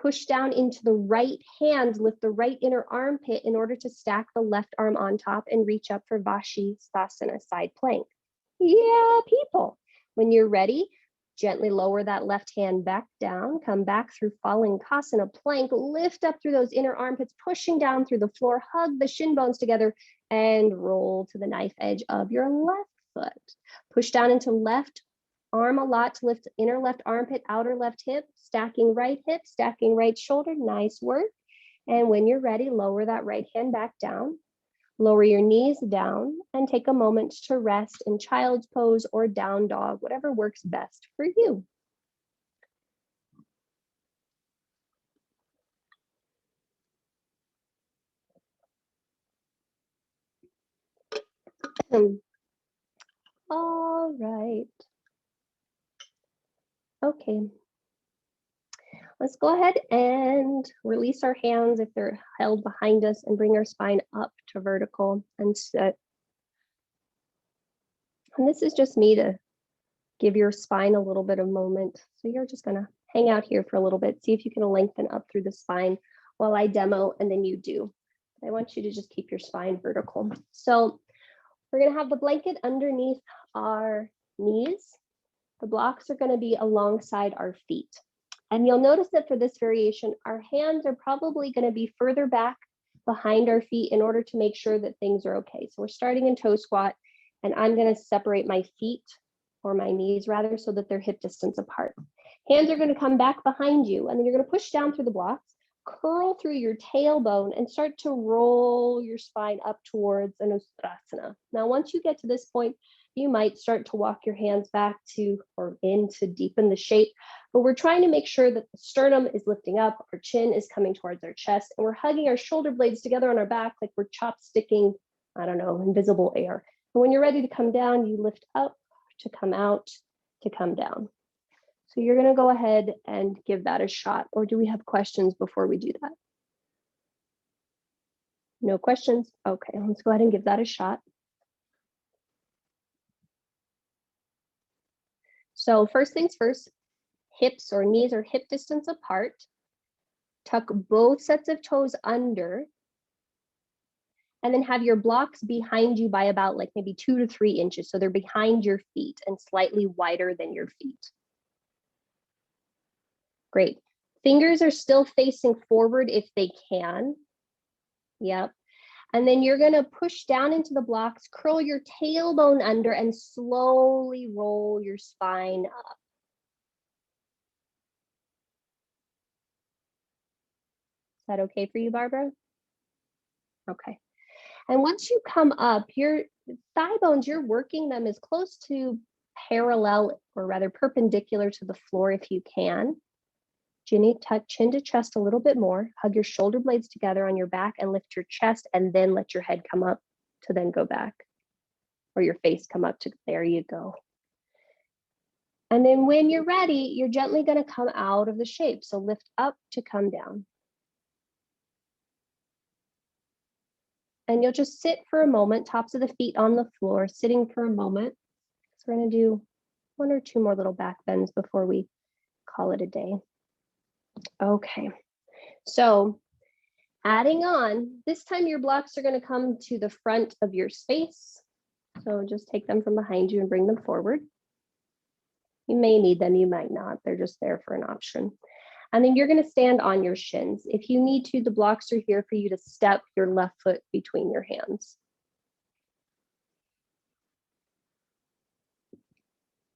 push down into the right hand, lift the right inner armpit in order to stack the left arm on top and reach up for Vashisthasana, side plank. Yeah, people. When you're ready, gently lower that left hand back down, come back through falling Kasana plank, lift up through those inner armpits, pushing down through the floor, hug the shin bones together, and roll to the knife edge of your left foot. Push down into left arm a lot to lift inner left armpit, outer left hip, stacking right hip, stacking right shoulder. Nice work. And when you're ready, lower that right hand back down. Lower your knees down and take a moment to rest in child's pose or down dog, whatever works best for you. All right. Okay. Let's go ahead and release our hands if they're held behind us and bring our spine up to vertical and sit. And this is just me to give your spine a little bit of moment. So you're just gonna hang out here for a little bit, see if you can lengthen up through the spine while I demo, and then you do. I want you to just keep your spine vertical. So we're gonna have the blanket underneath our knees. The blocks are gonna be alongside our feet. And you'll notice that for this variation, our hands are probably gonna be further back behind our feet in order to make sure that things are okay. So we're starting in toe squat, and I'm gonna separate my feet, or my knees rather, so that they're hip distance apart. Hands are gonna come back behind you, and then you're gonna push down through the blocks, curl through your tailbone, and start to roll your spine up towards an Uttanasana. Now, once you get to this point, you might start to walk your hands back to or in to deepen the shape, but we're trying to make sure that the sternum is lifting up, our chin is coming towards our chest, and we're hugging our shoulder blades together on our back like we're chopsticking, I don't know, invisible air. And when you're ready to come down, you lift up to come out, to come down. So you're going to go ahead and give that a shot. Or do we have questions before we do that? No questions? Okay, let's go ahead and give that a shot. So first things first, hips or knees are hip distance apart. Tuck both sets of toes under. And then have your blocks behind you by about like maybe 2 to 3 inches. So they're behind your feet and slightly wider than your feet. Great. Fingers are still facing forward if they can. Yep. And then you're going to push down into the blocks, curl your tailbone under, and slowly roll your spine up. Is that okay for you, Barbara? Okay. And once you come up, your thigh bones, you're working them as close to parallel, or rather perpendicular to the floor if you can. Ginny, tuck chin to chest a little bit more. Hug your shoulder blades together on your back and lift your chest, and then let your head come up to then go back. Or your face come up to, there you go. And then when you're ready, you're gently going to come out of the shape. So lift up to come down. And you'll just sit for a moment, tops of the feet on the floor, sitting for a moment. So we're going to do 1 or 2 more little back bends before we call it a day. Okay, so adding on, this time your blocks are going to come to the front of your space. So just take them from behind you and bring them forward. You may need them, you might not. They're just there for an option. And then you're going to stand on your shins. If you need to, the blocks are here for you to step your left foot between your hands.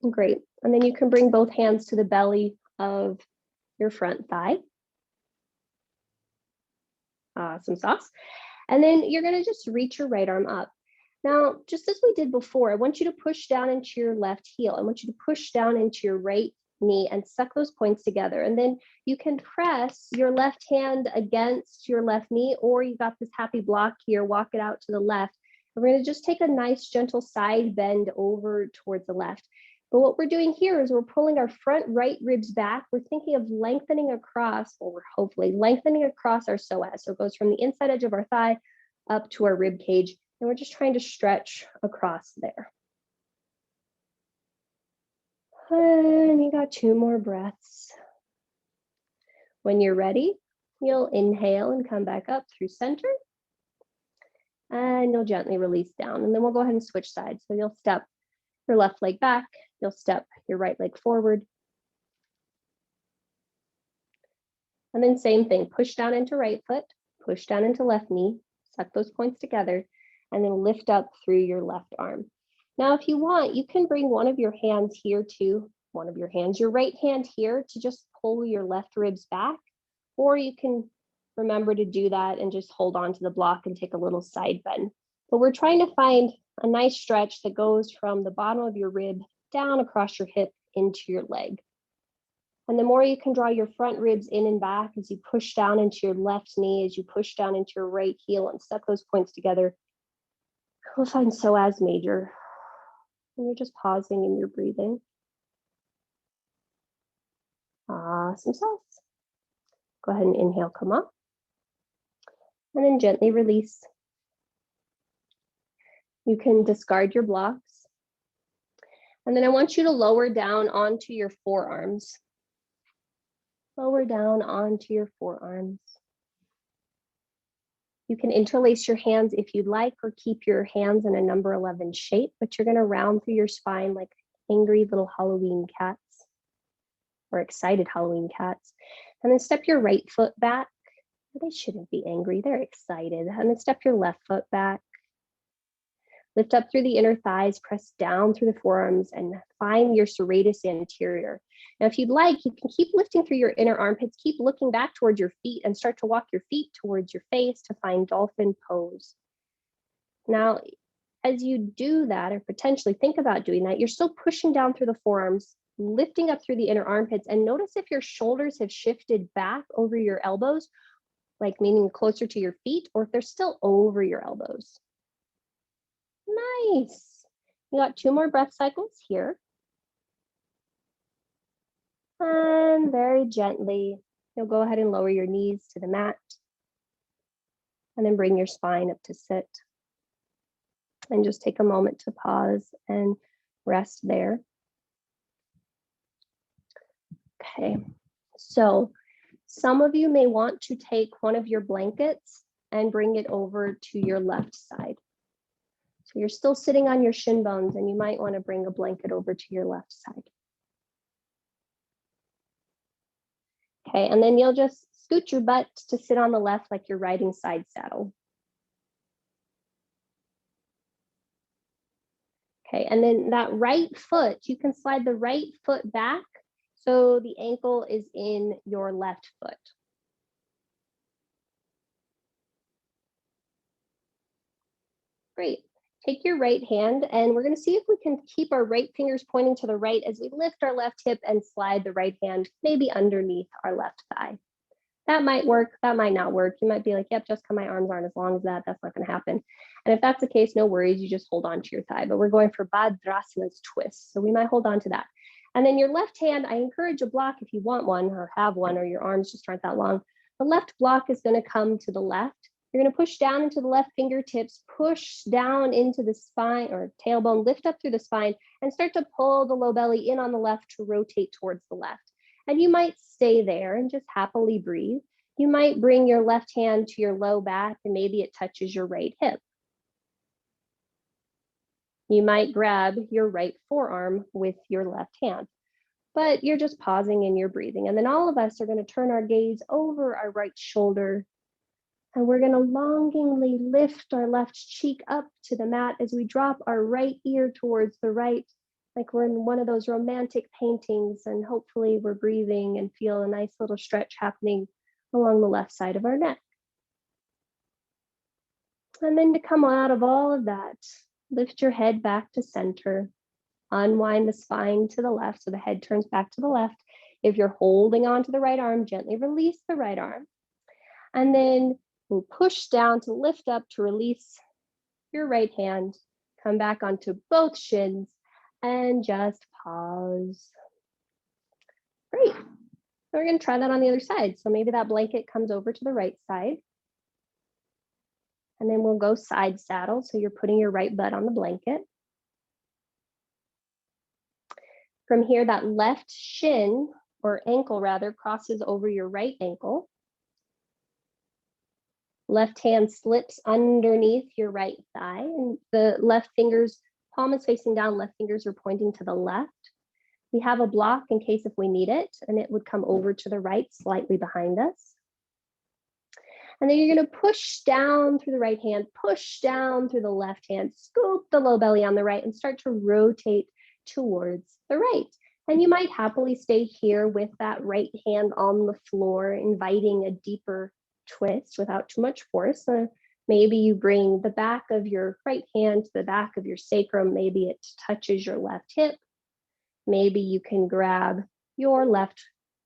Great. And then you can bring both hands to the belly of your front thigh. Awesome sauce. And then you're going to just reach your right arm up. Now, just as we did before, I want you to push down into your left heel. I want you to push down into your right knee and suck those points together. And then you can press your left hand against your left knee, or you got this happy block here, walk it out to the left. We're going to just take a nice gentle side bend over towards the left. But what we're doing here is we're pulling our front right ribs back. We're thinking of lengthening across, or we're hopefully lengthening across our psoas. So it goes from the inside edge of our thigh up to our rib cage. And we're just trying to stretch across there. And you got 2 more breaths. When you're ready, you'll inhale and come back up through center. And you'll gently release down. And then we'll go ahead and switch sides. So you'll step your left leg back. You'll step your right leg forward. And then same thing, push down into right foot, push down into left knee, suck those points together, and then lift up through your left arm. Now, if you want, you can bring one of your hands here to your right hand here to just pull your left ribs back, or you can remember to do that and just hold on to the block and take a little side bend. But we're trying to find a nice stretch that goes from the bottom of your rib down across your hip into your leg. And the more you can draw your front ribs in and back as you push down into your left knee, as you push down into your right heel and suck those points together, you'll find psoas major. And you're just pausing and you're breathing. Awesome sauce. Go ahead and inhale, come up. And then gently release. You can discard your blocks. And then I want you to lower down onto your forearms. Lower down onto your forearms. You can interlace your hands if you'd like, or keep your hands in a number 11 shape, but you're going to round through your spine like angry little Halloween cats, or excited Halloween cats. And then step your right foot back. They shouldn't be angry, they're excited. And then step your left foot back. Lift up through the inner thighs, press down through the forearms, and find your serratus anterior. Now, if you'd like, you can keep lifting through your inner armpits, keep looking back towards your feet, and start to walk your feet towards your face to find dolphin pose. Now, as you do that, or potentially think about doing that, you're still pushing down through the forearms, lifting up through the inner armpits, and notice if your shoulders have shifted back over your elbows, like meaning closer to your feet, or if they're still over your elbows. Nice. You got 2 more breath cycles here. then very gently, you'll go ahead and lower your knees to the mat. And then bring your spine up to sit. And just take a moment to pause and rest there. Okay, so some of you may want to take one of your blankets and bring it over to your left side. So you're still sitting on your shin bones, and you might want to bring a blanket over to your left side. Okay, and then you'll just scoot your butt to sit on the left like you're riding side saddle. Okay, and then that right foot, you can slide the right foot back so the ankle is in your left foot. Great. Take your right hand, and we're going to see if we can keep our right fingers pointing to the right as we lift our left hip and slide the right hand maybe underneath our left thigh. That might work, that might not work. You might be like, yep, Jessica, my arms aren't as long as that. That's not going to happen. And if that's the case, no worries. You just hold on to your thigh. But we're going for Bhadrasana's twist. So we might hold on to that. And then your left hand, I encourage a block if you want one or have one, or your arms just aren't that long. The left block is going to come to the left. You're going to push down into the left fingertips, push down into the spine or tailbone, lift up through the spine, and start to pull the low belly in on the left to rotate towards the left. And you might stay there and just happily breathe. You might bring your left hand to your low back and maybe it touches your right hip. You might grab your right forearm with your left hand, but you're just pausing and you're breathing. And then all of us are going to turn our gaze over our right shoulder, and we're going to longingly lift our left cheek up to the mat as we drop our right ear towards the right, like we're in one of those romantic paintings, and hopefully we're breathing and feel a nice little stretch happening along the left side of our neck. And then to come out of all of that, lift your head back to center, unwind the spine to the left so the head turns back to the left. If you're holding on to the right arm, gently release the right arm. And then we'll push down to lift up to release your right hand, come back onto both shins, and just pause. Great. We're going to try that on the other side. So maybe that blanket comes over to the right side. And then we'll go side saddle. So you're putting your right butt on the blanket. From here, that left shin, or ankle rather, crosses over your right ankle. Left hand slips underneath your right thigh, and the left fingers, palm is facing down, left fingers are pointing to the left. We have a block in case if we need it, and it would come over to the right, slightly behind us. And then you're going to push down through the right hand, push down through the left hand, scoop the low belly on the right, and start to rotate towards the right. And you might happily stay here with that right hand on the floor, inviting a deeper twist without too much force. Maybe you bring the back of your right hand to the back of your sacrum. Maybe it touches your left hip. Maybe you can grab your left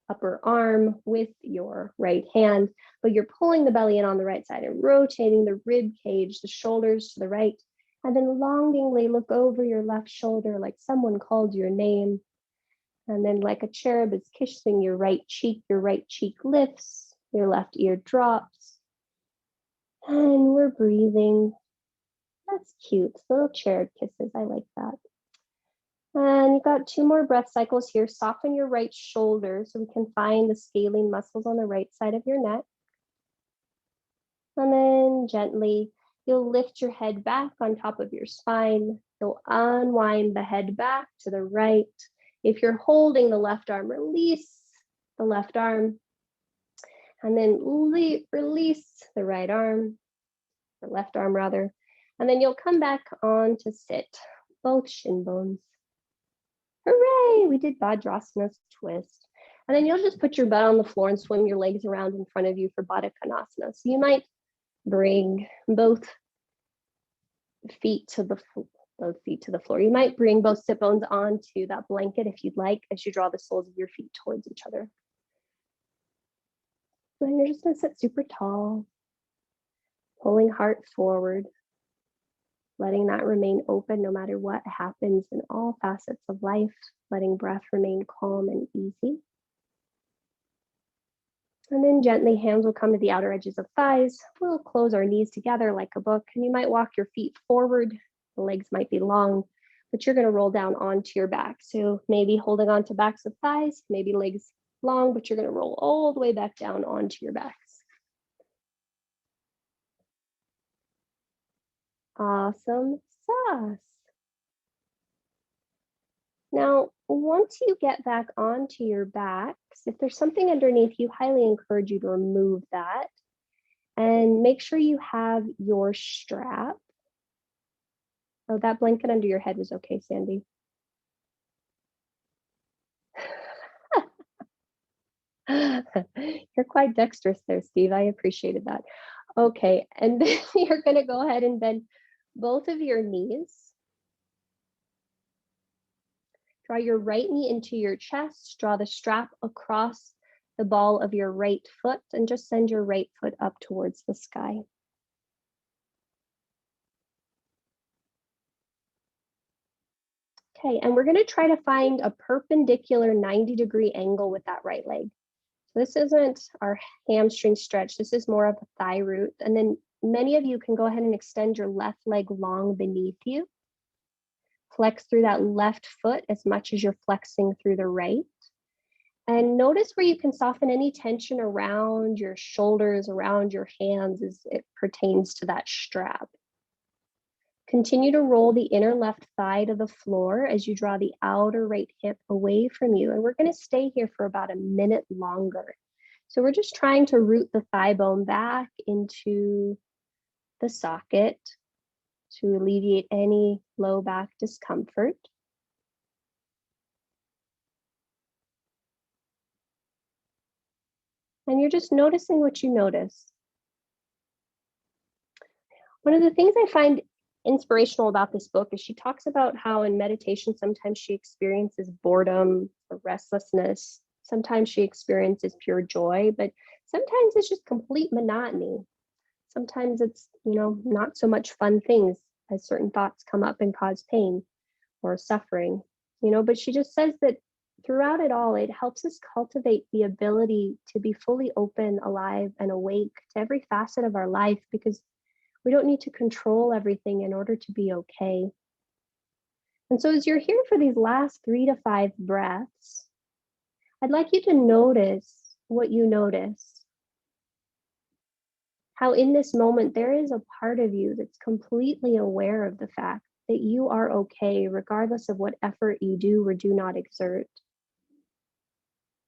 upper arm with your right hand, but you're pulling the belly in on the right side and rotating the rib cage, the shoulders to the right, and then longingly look over your left shoulder like someone called your name. And then like a cherub is kissing your right cheek lifts, your left ear drops, and we're breathing. That's cute, little cherub kisses, I like that. And you've got 2 more breath cycles here. Soften your right shoulder so we can find the scalene muscles on the right side of your neck. And then gently, you'll lift your head back on top of your spine. You'll unwind the head back to the right. If you're holding the left arm, release the left arm. And then release the right arm, or left arm rather. And then you'll come back on to sit, both shin bones. Hooray, we did Bhadrasana's twist. And then you'll just put your butt on the floor and swim your legs around in front of you for Baddha Konasana. So you might bring both feet to the floor. You might bring both sit bones onto that blanket if you'd like, as you draw the soles of your feet towards each other. And you're just gonna sit super tall, pulling heart forward, letting that remain open no matter what happens in all facets of life, letting breath remain calm and easy. And then gently, hands will come to the outer edges of thighs. We'll close our knees together like a book, and you might walk your feet forward. The legs might be long, but you're going to roll down onto your back. So maybe holding on to backs of thighs, maybe legs long, but you're going to roll all the way back down onto your backs. Awesome sauce. Now, once you get back onto your backs, if there's something underneath, you highly encourage you to remove that and make sure you have your strap. Oh, that blanket under your head was okay, Sandy. You're quite dexterous there, Steve. I appreciated that. Okay, and then you're going to go ahead and bend both of your knees. Draw your right knee into your chest. Draw the strap across the ball of your right foot and just send your right foot up towards the sky. Okay, and we're going to try to find a perpendicular 90-degree angle with that right leg. So this isn't our hamstring stretch. This is more of a thigh root. And then many of you can go ahead and extend your left leg long beneath you. Flex through that left foot as much as you're flexing through the right. And notice where you can soften any tension around your shoulders, around your hands as it pertains to that strap. Continue to roll the inner left thigh to the floor as you draw the outer right hip away from you. And we're going to stay here for about a minute longer. So we're just trying to root the thigh bone back into the socket to alleviate any low back discomfort. And you're just noticing what you notice. One of the things I find inspirational about this book is she talks about how in meditation, sometimes she experiences boredom or restlessness. Sometimes she experiences pure joy, but sometimes it's just complete monotony. Sometimes it's, not so much fun things as certain thoughts come up and cause pain or suffering, but she just says that throughout it all, it helps us cultivate the ability to be fully open, alive, and awake to every facet of our life, because we don't need to control everything in order to be okay. And so as you're here for these last 3 to 5 breaths, I'd like you to notice what you notice. How in this moment, there is a part of you that's completely aware of the fact that you are okay, regardless of what effort you do or do not exert.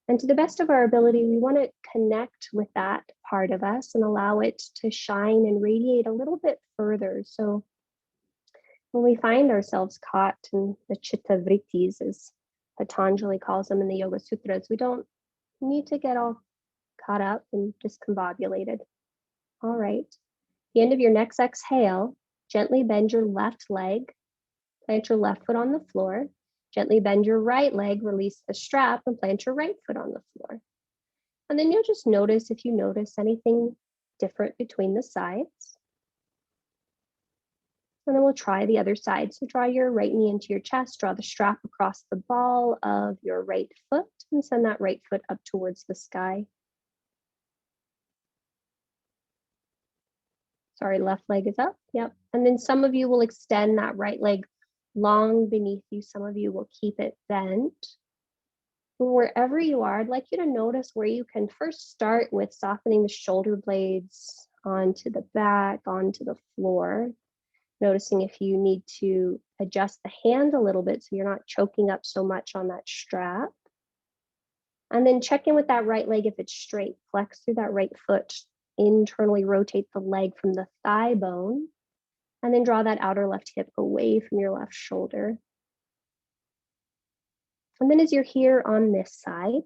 And to the best of our ability, we want to connect with that part of us and allow it to shine and radiate a little bit further. So when we find ourselves caught in the chitta vrittis, as Patanjali calls them in the Yoga Sutras, we don't need to get all caught up and discombobulated. All right. At the end of your next exhale, gently bend your left leg, plant your left foot on the floor. Gently bend your right leg, release the strap, and plant your right foot on the floor. And then you'll just notice if you notice anything different between the sides. And then we'll try the other side. So draw your right knee into your chest, draw the strap across the ball of your right foot, and send that right foot up towards the sky. Sorry, left leg is up. Yep. And then some of you will extend that right leg long beneath you. Some of you will keep it bent. Wherever you are, I'd like you to notice where you can first start with softening the shoulder blades onto the back, onto the floor. Noticing if you need to adjust the hand a little bit so you're not choking up so much on that strap. And then check in with that right leg if it's straight. Flex through that right foot. Internally rotate the leg from the thigh bone. And then draw that outer left hip away from your left shoulder. And then as you're here on this side,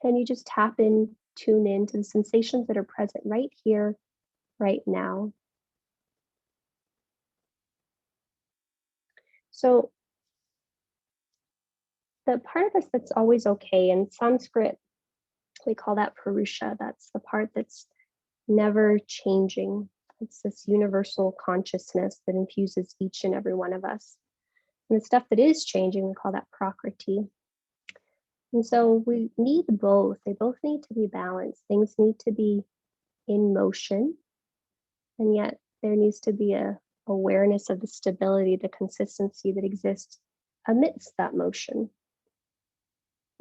can you just tune in to the sensations that are present right here, right now. So the part of us that's always okay, in Sanskrit, we call that Purusha. That's the part that's never changing. It's this universal consciousness that infuses each and every one of us. And the stuff that is changing, we call that Prakriti. And so we need both. They both need to be balanced. Things need to be in motion, and yet there needs to be a awareness of the stability, the consistency that exists amidst that motion.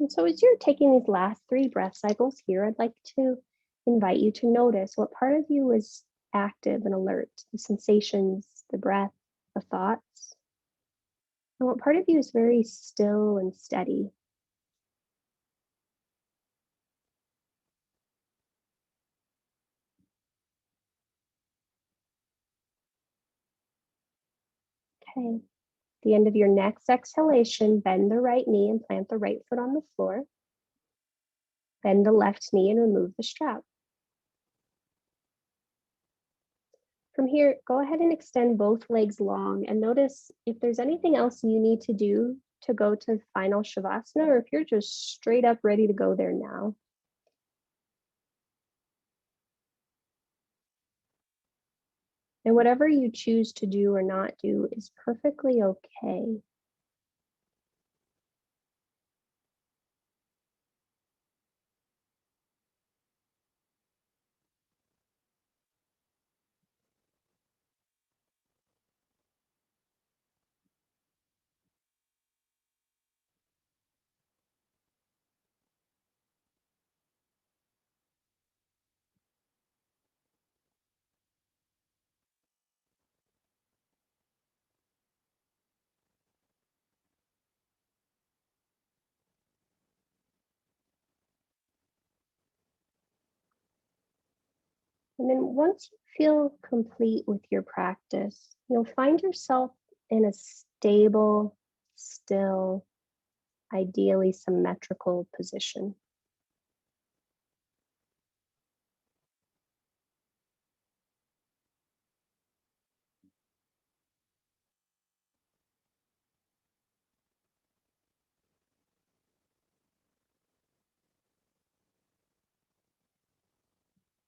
And so as you're taking these last 3 breath cycles here, I'd like to invite you to notice what part of you is active and alert, the sensations, the breath, the thoughts, and what part of you is very still and steady. Okay. At the end of your next exhalation, bend the right knee and plant the right foot on the floor. Bend the left knee and remove the strap. From here, go ahead and extend both legs long and notice if there's anything else you need to do to go to final Shavasana, or if you're just straight up ready to go there now. And whatever you choose to do or not do is perfectly okay. And then once you feel complete with your practice, you'll find yourself in a stable, still, ideally symmetrical position.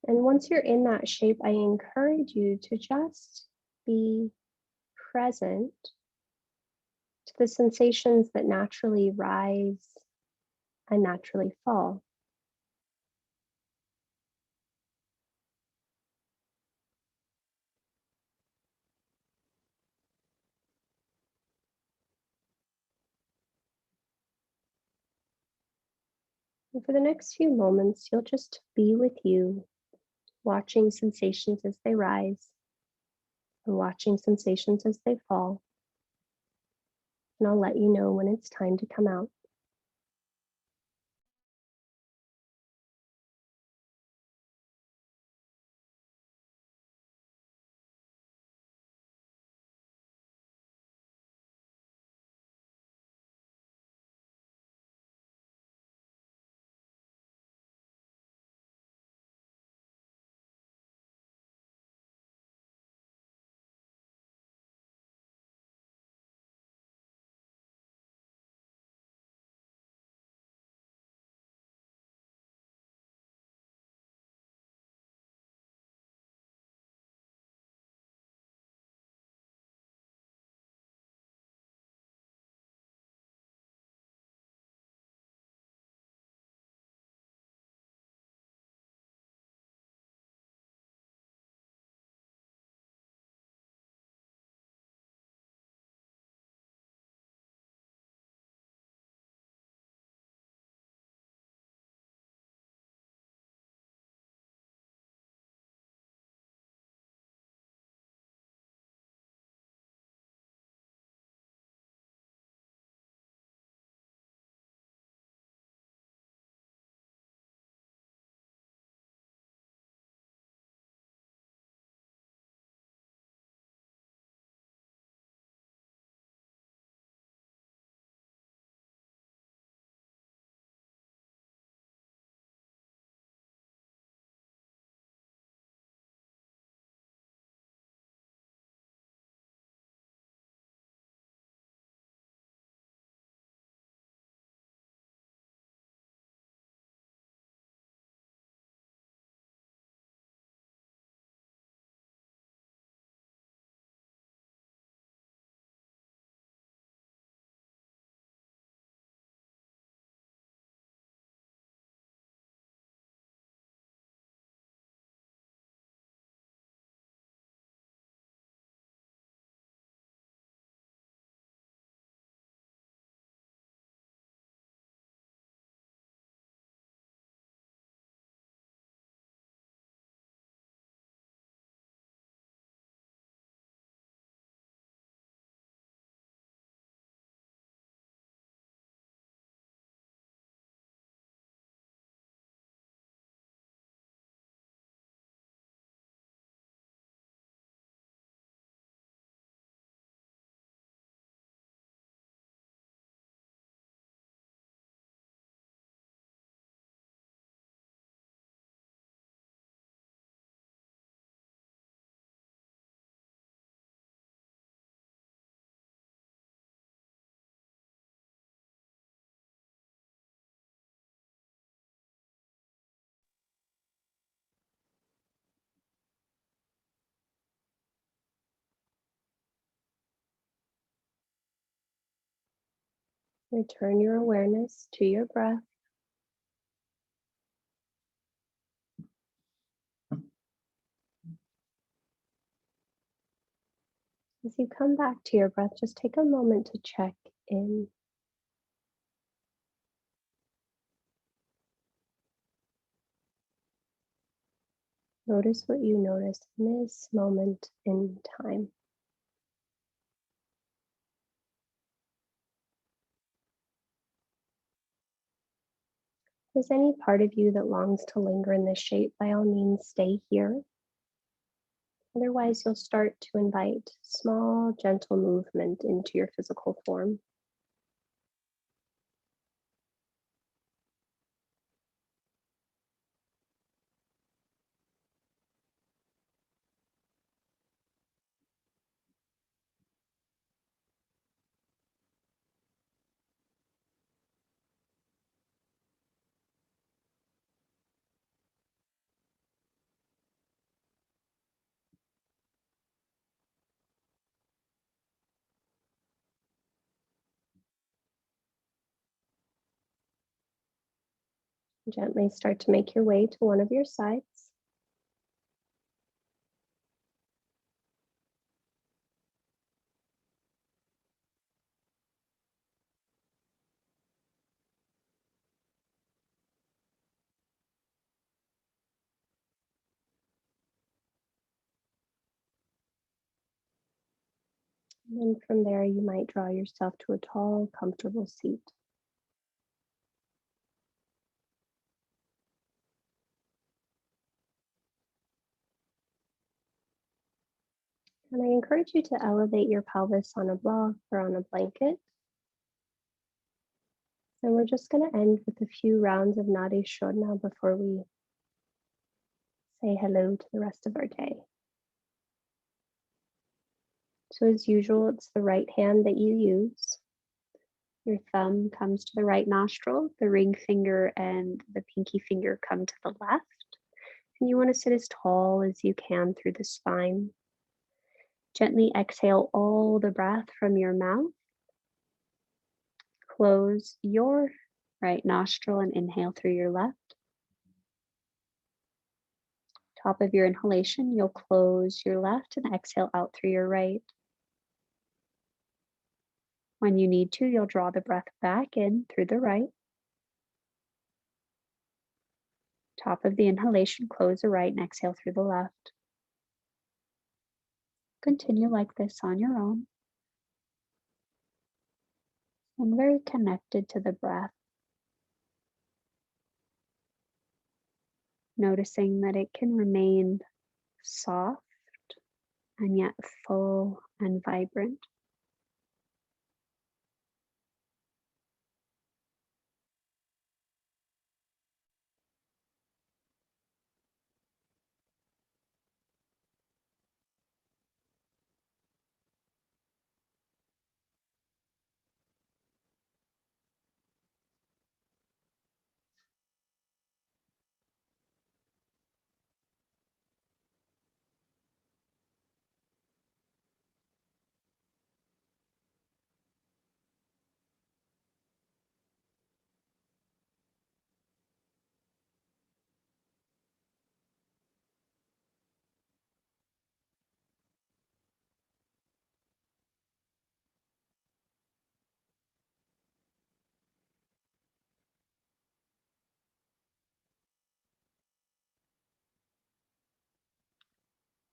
And once you're in that shape, I encourage you to just be present to the sensations that naturally rise and naturally fall. And for the next few moments, you'll just be with you, watching sensations as they rise and watching sensations as they fall. And I'll let you know when it's time to come out. Return your awareness to your breath. As you come back to your breath, just take a moment to check in. Notice what you notice in this moment in time. If there's any part of you that longs to linger in this shape, by all means, stay here. Otherwise, you'll start to invite small, gentle movement into your physical form. Gently start to make your way to one of your sides. And then from there, you might draw yourself to a tall, comfortable seat. And I encourage you to elevate your pelvis on a block or on a blanket. And we're just going to end with a few rounds of Nadi Shodhana before we say hello to the rest of our day. So as usual, it's the right hand that you use. Your thumb comes to the right nostril, the ring finger and the pinky finger come to the left. And you want to sit as tall as you can through the spine. Gently exhale all the breath from your mouth. Close your right nostril and inhale through your left. Top of your inhalation, you'll close your left and exhale out through your right. When you need to, you'll draw the breath back in through the right. Top of the inhalation, close the right and exhale through the left. Continue like this on your own. And very connected to the breath. Noticing that it can remain soft and yet full and vibrant.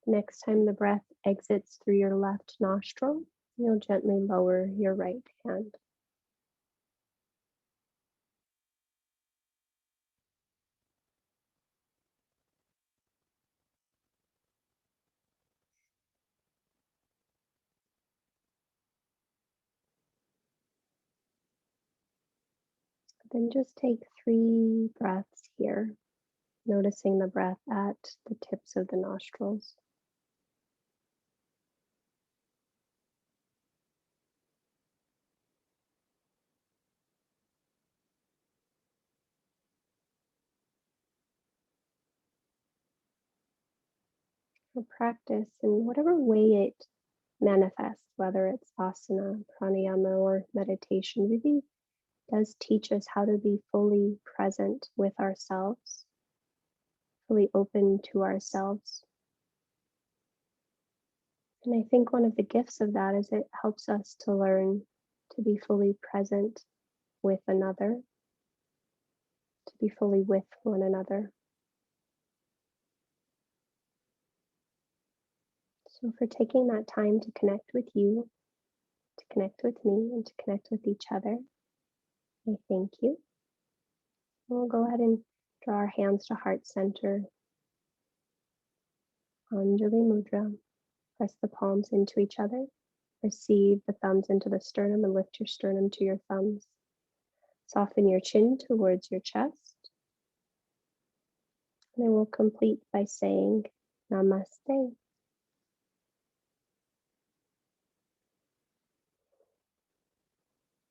Next time the breath exits through your left nostril, you'll gently lower your right hand. Then just take 3 breaths here, noticing the breath at the tips of the nostrils. For practice in whatever way it manifests, whether it's asana, pranayama, or meditation, really does teach us how to be fully present with ourselves, fully open to ourselves. And I think one of the gifts of that is it helps us to learn to be fully present with another, to be fully with one another. So for taking that time to connect with you, to connect with me, and to connect with each other, I thank you. We'll go ahead and draw our hands to heart center. Anjali Mudra. Press the palms into each other. Receive the thumbs into the sternum and lift your sternum to your thumbs. Soften your chin towards your chest. And I will complete by saying Namaste.